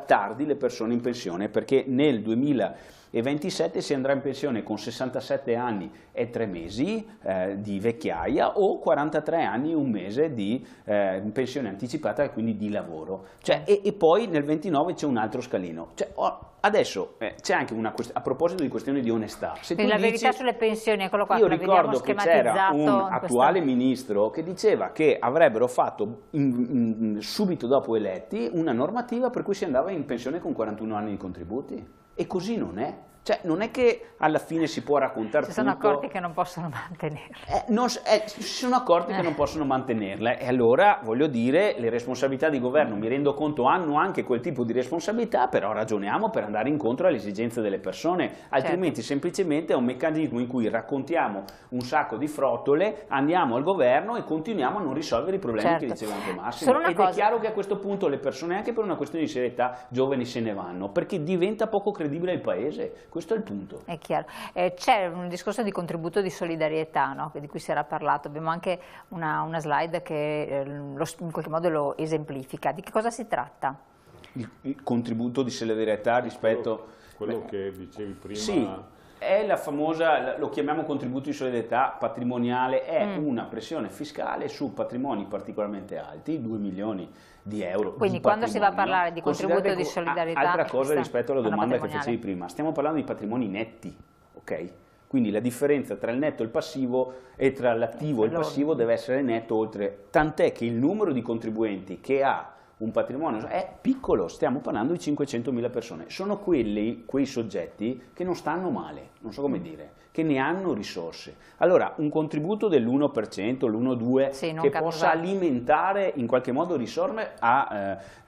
tardi, le persone in pensione, perché nel 2027 si andrà in pensione con 67 anni e 3 mesi di vecchiaia o 43 anni e 1 mese di pensione anticipata e quindi di lavoro. Cioè, e poi nel 29 c'è un altro scalino. Cioè, adesso c'è anche una questione, a proposito di questioni di onestà. Se la verità sulle pensioni, eccolo qua, io ricordo che c'era un attuale ministro che diceva che avrebbero fatto subito dopo eletti una normativa per cui si andava in pensione con 41 anni di contributi. E così non è. Cioè, non è che alla fine si può raccontare tutto. Si sono accorti che non possono mantenerla. Si sono accorti che non possono mantenerla. E allora, voglio dire, le responsabilità di governo, mi rendo conto, hanno anche quel tipo di responsabilità, però ragioniamo per andare incontro alle esigenze delle persone. Altrimenti semplicemente è un meccanismo in cui raccontiamo un sacco di frottole, andiamo al governo e continuiamo a non risolvere i problemi che diceva anche Massimo. Ed è chiaro che a questo punto le persone, anche per una questione di serietà, giovani se ne vanno, perché diventa poco credibile il paese. Questo è il punto. È chiaro. C'è un discorso di contributo di solidarietà, no? Di cui si era parlato. Abbiamo anche una slide che in qualche modo lo esemplifica. Di che cosa si tratta? Il contributo di solidarietà rispetto... Quello che dicevi prima... Sì. È la famosa, lo chiamiamo contributo di solidarietà patrimoniale, è una pressione fiscale su patrimoni particolarmente alti, 2 milioni di euro. Quindi quando si va a parlare di contributo di solidarietà... Altra cosa rispetto alla domanda che facevi prima, stiamo parlando di patrimoni netti, ok? Quindi la differenza tra il netto e il passivo e tra l'attivo e il passivo deve essere netto, oltre, tant'è che il numero di contribuenti che ha un patrimonio è piccolo, stiamo parlando di 500.000 persone, sono quei soggetti che non stanno male, non so come dire, che ne hanno risorse. Allora, un contributo dell'1%, l'1-2%, che possa alimentare in qualche modo risorse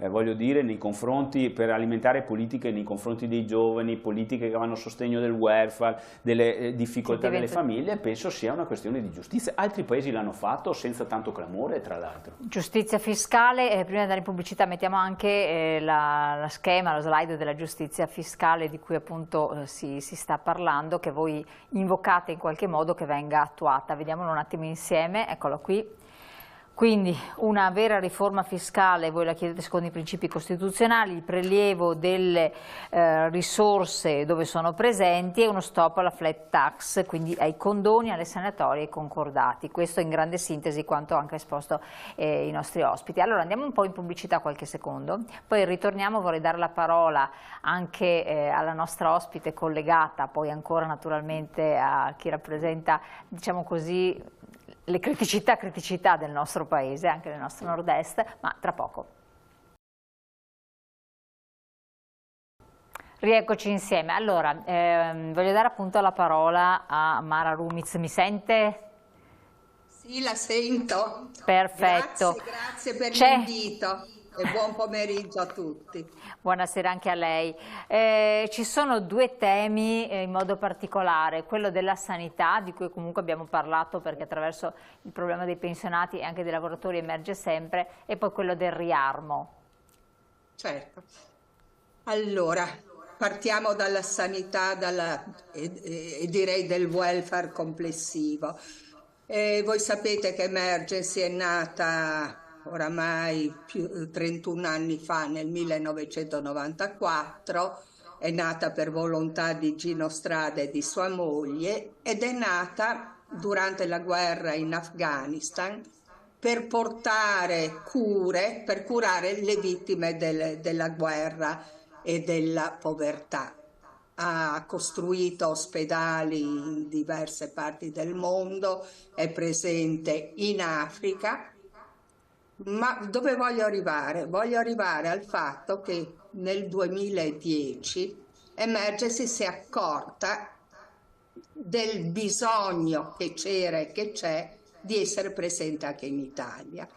voglio dire, nei confronti, per alimentare politiche nei confronti dei giovani, politiche che vanno a sostegno del welfare, delle difficoltà delle famiglie, penso sia una questione di giustizia. Altri paesi l'hanno fatto senza tanto clamore, tra l'altro. Giustizia fiscale, prima di andare in pubblicità mettiamo anche la schema, lo slide della giustizia fiscale di cui appunto si sta parlando, che voi invocate in qualche modo che venga attuata. Vediamolo un attimo insieme, eccolo qui. Quindi una vera riforma fiscale, voi la chiedete secondo i principi costituzionali, il prelievo delle risorse dove sono presenti e uno stop alla flat tax, quindi ai condoni, alle sanatorie e ai concordati. Questo in grande sintesi quanto anche esposto i nostri ospiti. Allora andiamo un po' in pubblicità qualche secondo, poi ritorniamo, vorrei dare la parola anche alla nostra ospite collegata, poi ancora naturalmente a chi rappresenta, diciamo così, le criticità del nostro paese, anche del nostro nord-est, ma tra poco. Rieccoci insieme. Allora, voglio dare appunto la parola a Mara Rumiz. Mi sente? Sì, la sento. Perfetto. Grazie per l'invito. e buon pomeriggio a tutti. Buonasera anche a lei. Ci sono due temi in modo particolare, quello della sanità, di cui comunque abbiamo parlato perché attraverso il problema dei pensionati e anche dei lavoratori emerge sempre, e poi quello del riarmo. Certo. Allora, partiamo dalla sanità e direi del welfare complessivo. Voi sapete che Emergency è nata oramai 31 anni fa, nel 1994, è nata per volontà di Gino Strada e di sua moglie ed è nata durante la guerra in Afghanistan per portare cure, per curare le vittime della guerra e della povertà. Ha costruito ospedali in diverse parti del mondo, è presente in Africa, ma dove voglio arrivare? Voglio arrivare al fatto che nel 2010 Emergency si è accorta del bisogno che c'era e che c'è di essere presente anche in Italia.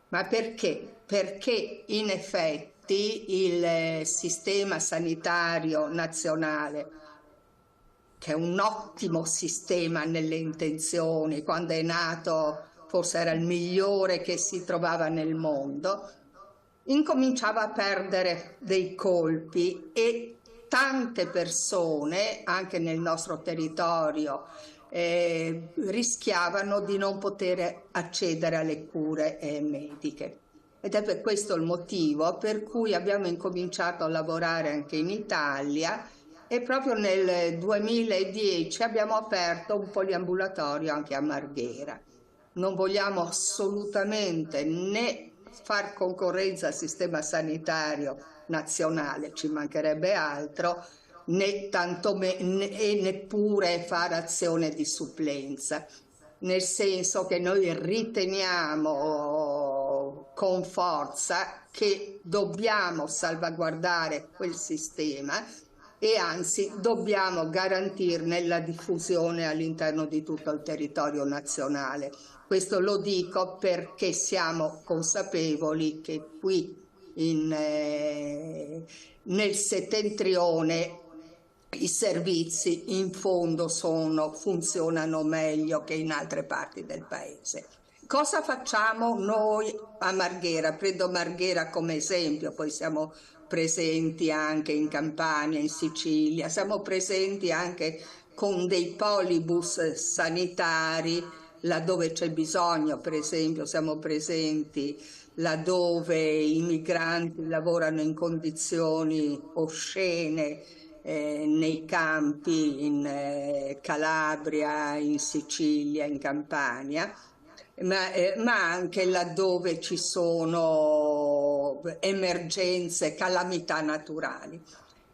Ma perché? Perché in effetti il sistema sanitario nazionale, che è un ottimo sistema nelle intenzioni, quando è nato forse era il migliore che si trovava nel mondo, incominciava a perdere dei colpi e tante persone, anche nel nostro territorio, rischiavano di non poter accedere alle cure mediche. Ed è per questo il motivo per cui abbiamo incominciato a lavorare anche in Italia e proprio nel 2010 abbiamo aperto un poliambulatorio anche a Marghera. Non vogliamo assolutamente né far concorrenza al sistema sanitario nazionale, ci mancherebbe altro, né neppure fare azione di supplenza, nel senso che noi riteniamo con forza che dobbiamo salvaguardare quel sistema e anzi dobbiamo garantirne la diffusione all'interno di tutto il territorio nazionale. Questo lo dico perché siamo consapevoli che qui nel settentrione i servizi in fondo funzionano meglio che in altre parti del paese. Cosa facciamo noi a Marghera? Prendo Marghera come esempio, poi siamo presenti anche in Campania, in Sicilia, siamo presenti anche con dei polibus sanitari laddove c'è bisogno, per esempio siamo presenti laddove i migranti lavorano in condizioni oscene, nei campi in Calabria, in Sicilia, in Campania, ma anche laddove ci sono emergenze, calamità naturali.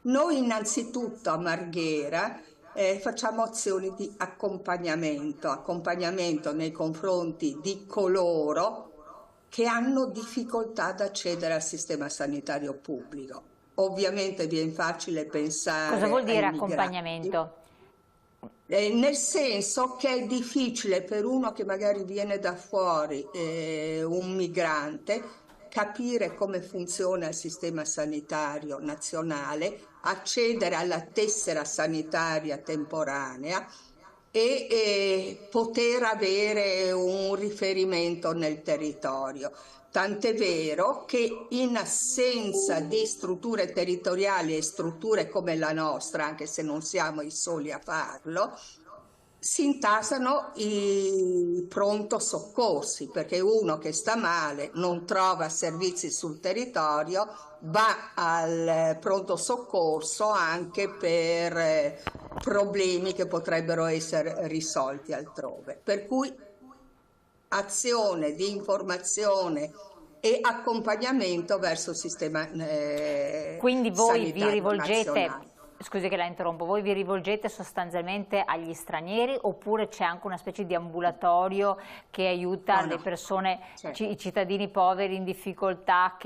Noi innanzitutto a Marghera facciamo azioni di accompagnamento nei confronti di coloro che hanno difficoltà ad accedere al sistema sanitario pubblico. Ovviamente viene facile pensare. Cosa vuol dire ai accompagnamento? Nel senso che è difficile per uno che magari viene da fuori, un migrante, capire come funziona il sistema sanitario nazionale, accedere alla tessera sanitaria temporanea e poter avere un riferimento nel territorio. Tant'è vero che in assenza di strutture territoriali e strutture come la nostra, anche se non siamo i soli a farlo, si intasano i pronto soccorsi, perché uno che sta male non trova servizi sul territorio, va al pronto soccorso anche per problemi che potrebbero essere risolti altrove. Per cui azione di informazione e accompagnamento verso il sistema Quindi voi vi rivolgete, nazionale. scusi che la interrompo, voi vi rivolgete sostanzialmente agli stranieri oppure c'è anche una specie di ambulatorio che aiuta le persone, certo, i cittadini poveri in difficoltà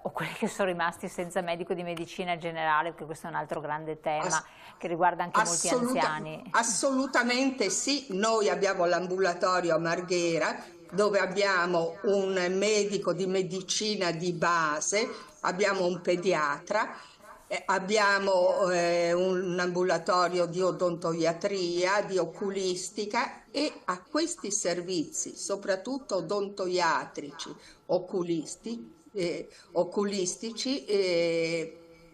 o quelli che sono rimasti senza medico di medicina generale, perché questo è un altro grande tema che riguarda anche molti anziani? Assolutamente sì, noi abbiamo l'ambulatorio a Marghera dove abbiamo un medico di medicina di base, abbiamo un pediatra, abbiamo un ambulatorio di odontoiatria, di oculistica, e a questi servizi, soprattutto odontoiatrici, oculistici,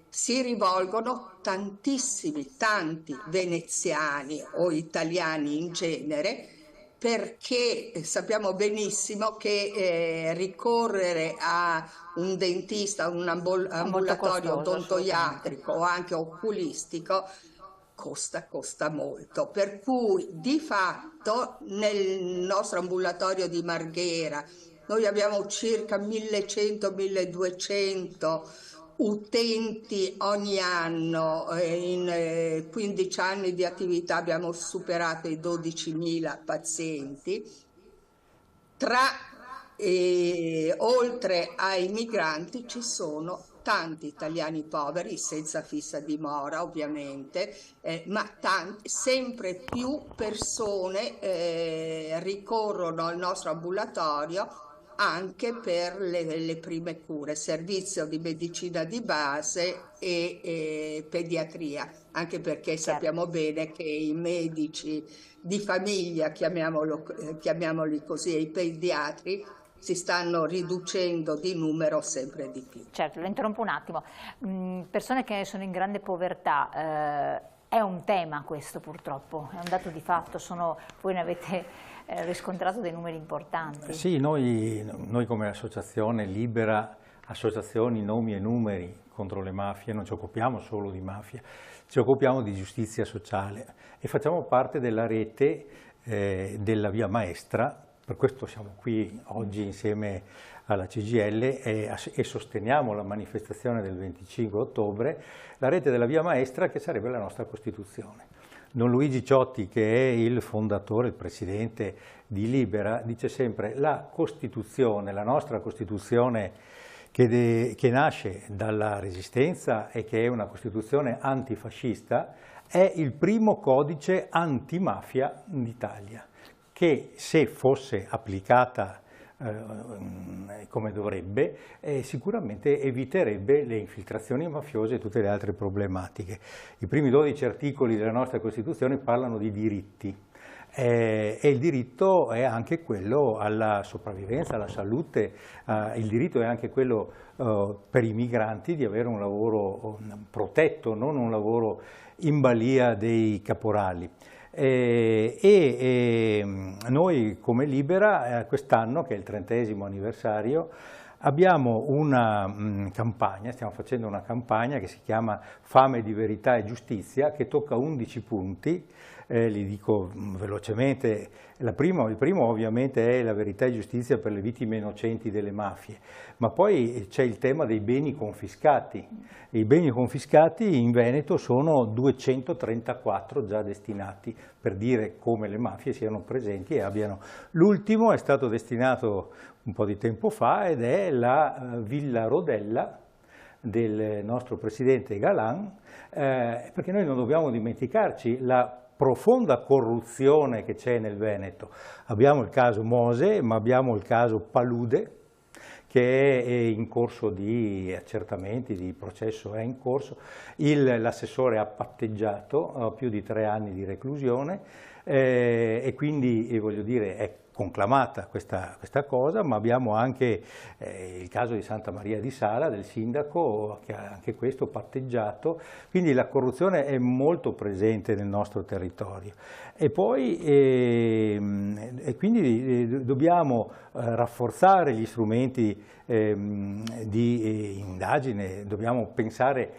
si rivolgono tanti veneziani o italiani in genere, perché sappiamo benissimo che ricorrere a un dentista, un ambulatorio odontoiatrico o anche oculistico costa molto, per cui di fatto nel nostro ambulatorio di Marghera noi abbiamo circa 1100-1200 utenti ogni anno. In 15 anni di attività abbiamo superato i 12.000 pazienti. Oltre ai migranti ci sono tanti italiani poveri, senza fissa dimora ovviamente, ma sempre più persone ricorrono al nostro ambulatorio anche per le prime cure, servizio di medicina di base e pediatria, anche perché sappiamo bene che i medici di famiglia, chiamiamoli così, e i pediatri, si stanno riducendo di numero sempre di più. Certo, lo interrompo un attimo. Persone che sono in grande povertà, è un tema questo purtroppo, è un dato di fatto, voi ne avete riscontrato dei numeri importanti. Sì, noi come associazione Libera, associazioni Nomi e Numeri contro le mafie, non ci occupiamo solo di mafia, ci occupiamo di giustizia sociale e facciamo parte della rete della Via Maestra. Per questo siamo qui oggi insieme alla CGIL e sosteniamo la manifestazione del 25 ottobre, la rete della Via Maestra, che sarebbe la nostra Costituzione. Don Luigi Ciotti, che è il fondatore, il presidente di Libera, dice sempre: la Costituzione, la nostra Costituzione che nasce dalla Resistenza e che è una Costituzione antifascista, è il primo codice antimafia d'Italia, che se fosse applicata come dovrebbe, sicuramente eviterebbe le infiltrazioni mafiose e tutte le altre problematiche. I primi 12 articoli della nostra Costituzione parlano di diritti e il diritto è anche quello alla sopravvivenza, alla salute, il diritto è anche quello per i migranti di avere un lavoro protetto, non un lavoro in balia dei caporali. Noi come Libera quest'anno, che è il 30° anniversario, abbiamo una campagna, stiamo facendo una campagna che si chiama Fame di verità e giustizia, che tocca 11 punti, li dico velocemente. Il primo ovviamente è la verità e giustizia per le vittime innocenti delle mafie, ma poi c'è il tema dei beni confiscati. I beni confiscati in Veneto sono 234 già destinati, per dire come le mafie siano presenti e abbiano. L'ultimo è stato destinato un po' di tempo fa ed è la Villa Rodella del nostro presidente Galan, perché noi non dobbiamo dimenticarci la profonda corruzione che c'è nel Veneto. Abbiamo il caso Mose, ma abbiamo il caso Palude, che è in corso di accertamenti, di processo è in corso. L'assessore ha patteggiato più di 3 anni di reclusione e quindi voglio dire è conclamata questa cosa, ma abbiamo anche il caso di Santa Maria di Sala, del sindaco, che ha anche questo patteggiato, quindi la corruzione è molto presente nel nostro territorio. E poi quindi dobbiamo rafforzare gli strumenti di indagine, dobbiamo pensare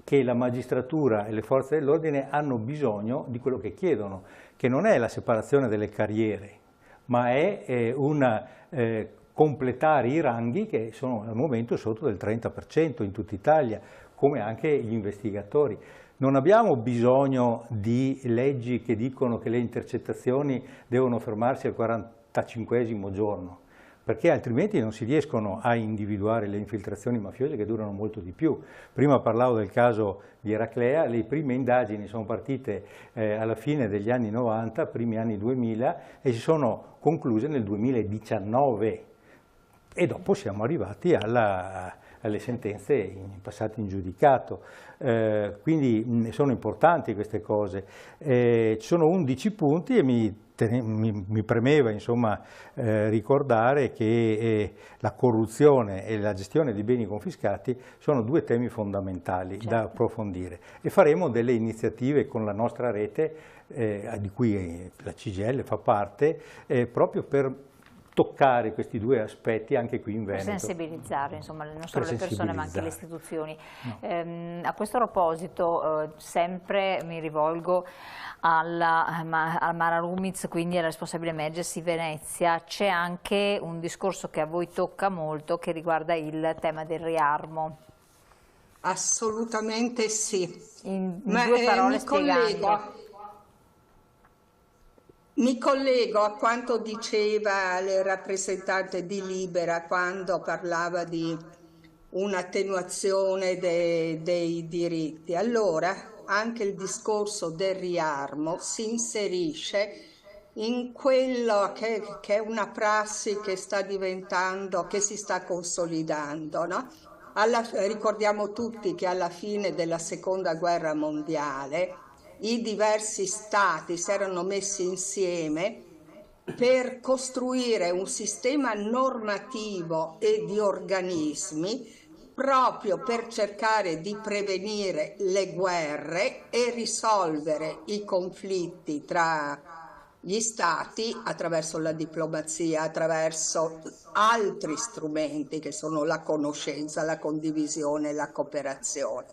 che la magistratura e le forze dell'ordine hanno bisogno di quello che chiedono, che non è la separazione delle carriere, ma è completare i ranghi che sono al momento sotto del 30% in tutta Italia, come anche gli investigatori. Non abbiamo bisogno di leggi che dicono che le intercettazioni devono fermarsi al 45° giorno. perché altrimenti non si riescono a individuare le infiltrazioni mafiose che durano molto di più. Prima parlavo del caso di Eraclea, le prime indagini sono partite alla fine degli anni 90, primi anni 2000 e si sono concluse nel 2019 e dopo siamo arrivati alle sentenze passate in giudicato, quindi sono importanti queste cose. Ci sono 11 punti e mi premeva insomma, ricordare che la corruzione e la gestione dei beni confiscati sono due temi fondamentali da approfondire e faremo delle iniziative con la nostra rete, di cui la CGIL fa parte, proprio per toccare questi due aspetti anche qui in Veneto. Per sensibilizzare, insomma, non solo le persone ma anche le istituzioni. No. A questo proposito sempre mi rivolgo al Mara Rumiz, quindi alla responsabile Emergency Venezia. C'è anche un discorso che a voi tocca molto che riguarda il tema del riarmo. Assolutamente sì. In due parole spiegando. Mi collego a quanto diceva il rappresentante di Libera quando parlava di un'attenuazione dei diritti. Allora, anche il discorso del riarmo si inserisce in quello che è una prassi che sta diventando, che si sta consolidando, no? Ricordiamo tutti che alla fine della Seconda Guerra Mondiale i diversi stati si erano messi insieme per costruire un sistema normativo e di organismi proprio per cercare di prevenire le guerre e risolvere i conflitti tra gli stati attraverso la diplomazia, attraverso altri strumenti che sono la conoscenza, la condivisione, la cooperazione.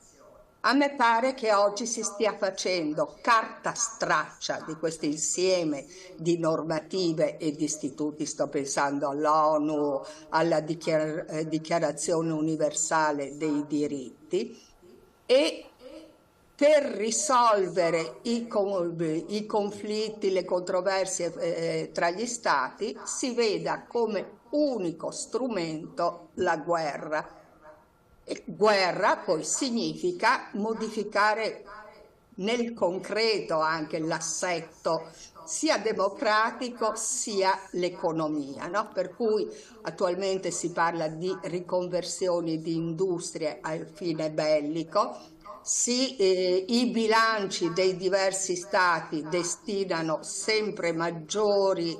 A me pare che oggi si stia facendo carta straccia di questo insieme di normative e di istituti, sto pensando all'ONU, alla Dichiarazione Universale dei Diritti, e per risolvere i conflitti, le controversie tra gli stati si veda come unico strumento la guerra. E guerra poi significa modificare nel concreto anche l'assetto sia democratico sia l'economia, no? Per cui attualmente si parla di riconversioni di industrie al fine bellico, i bilanci dei diversi stati destinano sempre maggiori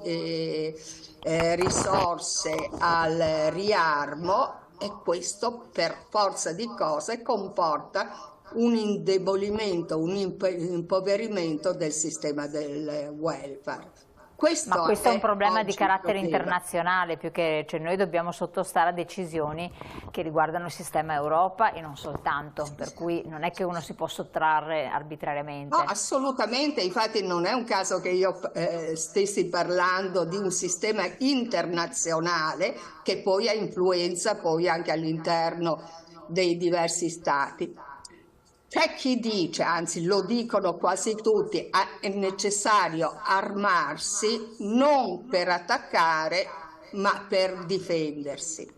risorse al riarmo, e questo per forza di cose comporta un indebolimento, un impoverimento del sistema del welfare. Ma questo è un problema di carattere internazionale, più che, cioè, noi dobbiamo sottostare a decisioni che riguardano il sistema Europa e non soltanto, per cui non è che uno si può sottrarre arbitrariamente. No, assolutamente, infatti non è un caso che io stessi parlando di un sistema internazionale che poi ha influenza poi anche all'interno dei diversi stati. C'è chi dice, anzi lo dicono quasi tutti, è necessario armarsi non per attaccare ma per difendersi.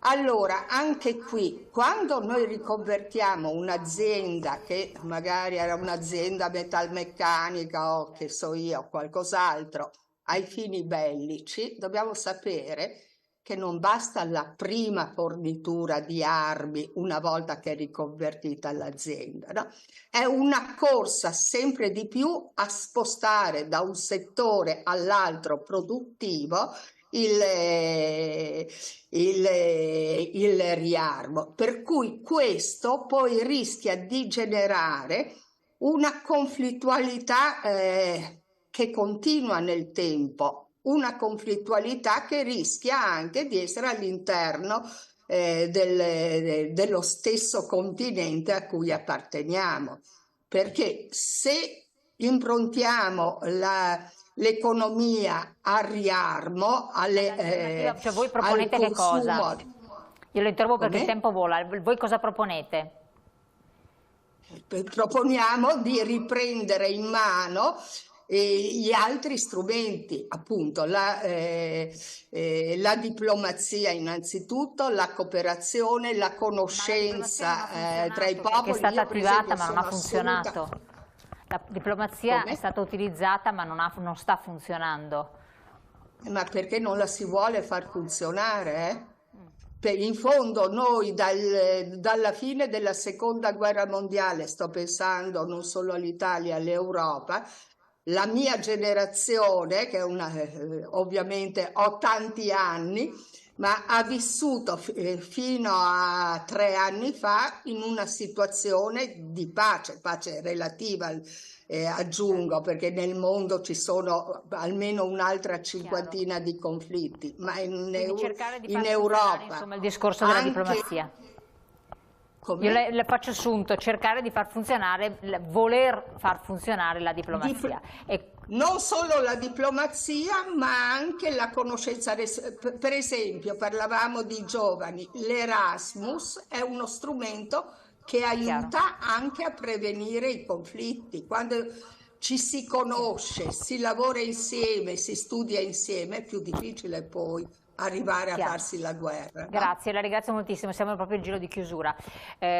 Allora, anche qui, quando noi riconvertiamo un'azienda che magari era un'azienda metalmeccanica o che so io, qualcos'altro, ai fini bellici, dobbiamo sapere che non basta la prima fornitura di armi una volta che è riconvertita l'azienda, no? È una corsa sempre di più a spostare da un settore all'altro produttivo il riarmo, per cui questo poi rischia di generare una conflittualità che continua nel tempo, una conflittualità che rischia anche di essere all'interno dello stesso continente a cui apparteniamo, perché se improntiamo l'economia al riarmo, cioè voi proponete al che consumo, cosa? Io lo interrompo perché il tempo vola. Voi cosa proponete? Proponiamo di riprendere in mano gli altri strumenti, appunto la diplomazia innanzitutto, la cooperazione, la conoscenza tra i popoli. È stata attivata ma non ha funzionato. funzionato. La diplomazia Come? è stata utilizzata ma non sta funzionando. Ma perché non la si vuole far funzionare? In fondo noi dalla fine della seconda guerra mondiale, sto pensando non solo all'Italia, all'Europa, la mia generazione, che è ovviamente ho tanti anni, ma ha vissuto fino a 3 anni fa in una situazione di pace relativa, aggiungo, perché nel mondo ci sono almeno un'altra cinquantina di conflitti, ma in Europa, insomma, il discorso della diplomazia. Io le faccio assunto, cercare di far funzionare, voler far funzionare la diplomazia. Non solo la diplomazia, ma anche la conoscenza. Per esempio, parlavamo di giovani, l'Erasmus è uno strumento che aiuta anche a prevenire i conflitti. Quando ci si conosce, si lavora insieme, si studia insieme, è più difficile poi arrivare a farsi la guerra. Grazie, la ringrazio moltissimo, siamo proprio in giro di chiusura.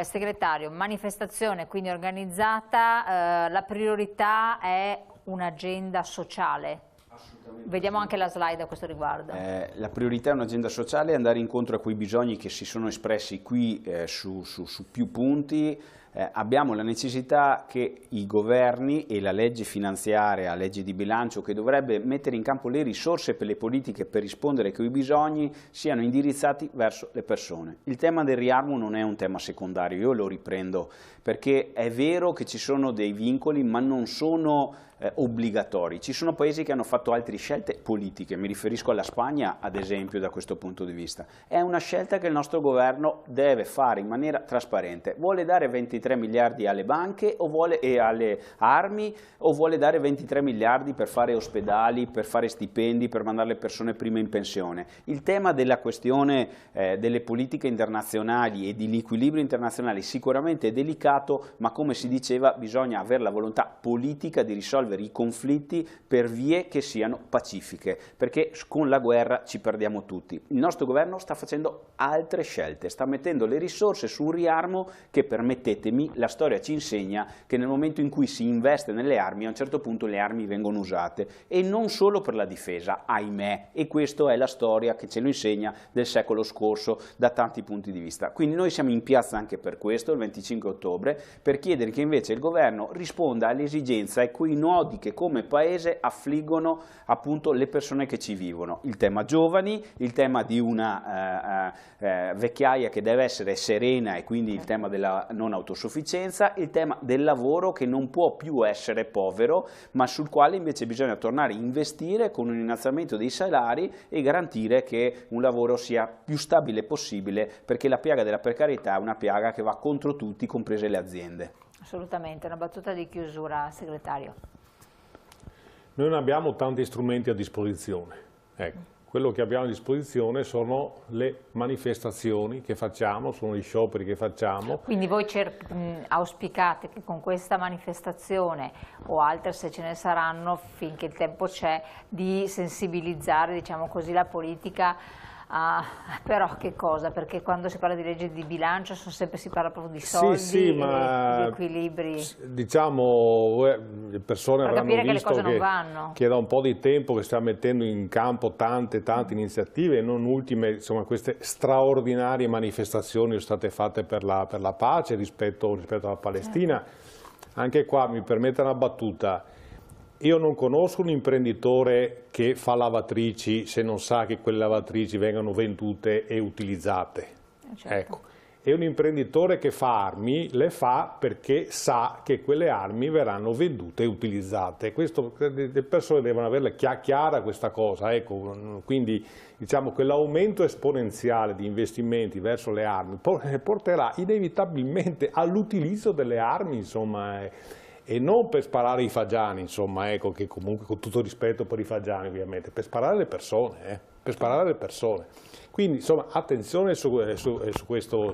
Segretario, manifestazione quindi organizzata, la priorità è un'agenda sociale. Vediamo anche la slide a questo riguardo. La priorità è un'agenda sociale e andare incontro a quei bisogni che si sono espressi qui su più punti. Abbiamo la necessità che i governi e la legge finanziaria, la legge di bilancio che dovrebbe mettere in campo le risorse per le politiche per rispondere a quei bisogni siano indirizzati verso le persone. Il tema del riarmo non è un tema secondario, io lo riprendo perché è vero che ci sono dei vincoli ma non sono obbligatori. Ci sono paesi che hanno fatto altre scelte politiche, mi riferisco alla Spagna ad esempio da questo punto di vista. È una scelta che il nostro governo deve fare in maniera trasparente. Vuole dare 23 miliardi alle banche e alle armi o vuole dare 23 miliardi per fare ospedali, per fare stipendi, per mandare le persone prima in pensione? Il tema della questione delle politiche internazionali e degli equilibri internazionali sicuramente è delicato, ma come si diceva bisogna avere la volontà politica di risolvere i conflitti per vie che siano pacifiche, perché con la guerra ci perdiamo tutti. Il nostro governo sta facendo altre scelte, sta mettendo le risorse su un riarmo che, permettetemi, la storia ci insegna che nel momento in cui si investe nelle armi, a un certo punto le armi vengono usate, e non solo per la difesa, ahimè, e questa è la storia che ce lo insegna del secolo scorso da tanti punti di vista. Quindi noi siamo in piazza anche per questo, il 25 ottobre, per chiedere che invece il governo risponda all'esigenza e quei nodi che come Paese affliggono appunto le persone che ci vivono. Il tema giovani, il tema di una vecchiaia che deve essere serena e quindi il tema della non autosufficienza, il tema del lavoro che non può più essere povero, ma sul quale invece bisogna tornare a investire con un innalzamento dei salari e garantire che un lavoro sia più stabile possibile, perché la piaga della precarietà è una piaga che va contro tutti, comprese le aziende. Assolutamente, una battuta di chiusura, segretario. Noi non abbiamo tanti strumenti a disposizione. Ecco, quello che abbiamo a disposizione sono le manifestazioni che facciamo, sono gli scioperi che facciamo. Quindi voi auspicate che con questa manifestazione o altre, se ce ne saranno, finché il tempo c'è, di sensibilizzare, diciamo così, la politica. Però che cosa? Perché quando si parla di legge di bilancio si parla proprio di soldi, sì, ma di equilibri. Diciamo, le persone avranno visto che da un po' di tempo che stiamo mettendo in campo tante iniziative, e non ultime, insomma, queste straordinarie manifestazioni sono state fatte per la pace rispetto alla Palestina. Anche qua mi permette una battuta. Io non conosco un imprenditore che fa lavatrici se non sa che quelle lavatrici vengano vendute e utilizzate. Certo. Ecco. E un imprenditore che fa armi le fa perché sa che quelle armi verranno vendute e utilizzate. Le persone devono averla chiara questa cosa. Ecco. Quindi diciamo che l'aumento esponenziale di investimenti verso le armi porterà inevitabilmente all'utilizzo delle armi, insomma. E non per sparare i fagiani, insomma, ecco, che comunque con tutto rispetto per i fagiani ovviamente, per sparare alle persone, per sparare alle persone. Quindi insomma attenzione su questo.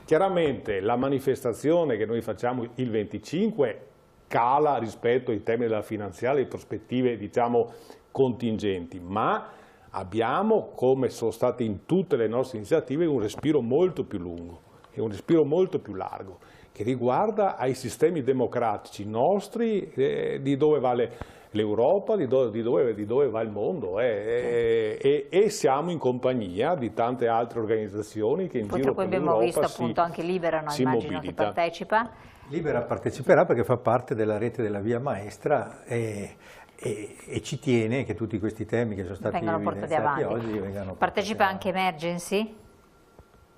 Chiaramente la manifestazione che noi facciamo il 25 scala rispetto ai temi della finanziaria, le prospettive diciamo contingenti, ma abbiamo, come sono state in tutte le nostre iniziative, un respiro molto più lungo e un respiro molto più largo, che riguarda ai sistemi democratici nostri, di dove va l'Europa, di dove va il mondo, e siamo in compagnia di tante altre organizzazioni che in giro per l'Europa abbiamo visto appunto anche Libera, no? Immagino che partecipa. Libera parteciperà perché fa parte della rete della Via Maestra e ci tiene che tutti questi temi che sono stati evidenziati oggi vengano Partecipa anche Emergency?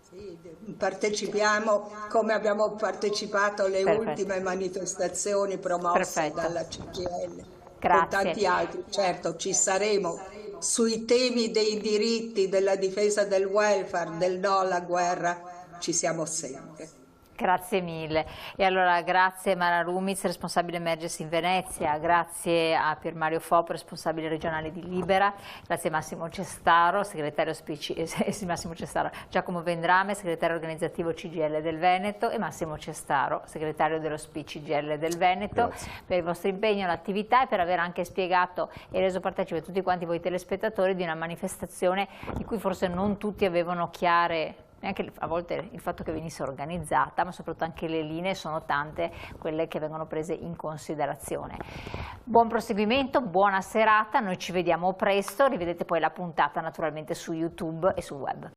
Sì, partecipiamo come abbiamo partecipato alle ultime manifestazioni promosse dalla CGIL. Grazie. Con tanti altri, certo ci saremo sui temi dei diritti, della difesa del welfare, del no alla guerra, ci siamo sempre. Grazie mille. E allora grazie Mara Rumiz, responsabile Emergency in Venezia, grazie a Pier Mario Foppo, responsabile regionale di Libera, grazie a Massimo Cestaro, segretario Massimo Cestaro, Giacomo Vendrame, segretario organizzativo CGIL del Veneto, e Massimo Cestaro, segretario dello SPI CGIL del Veneto, per il vostro impegno, l'attività e per aver anche spiegato e reso partecipe tutti quanti voi telespettatori di una manifestazione di cui forse non tutti avevano chiare neanche a volte il fatto che venisse organizzata, ma soprattutto anche le linee sono tante quelle che vengono prese in considerazione. Buon proseguimento, buona serata, noi ci vediamo presto, rivedete poi la puntata naturalmente su YouTube e sul web.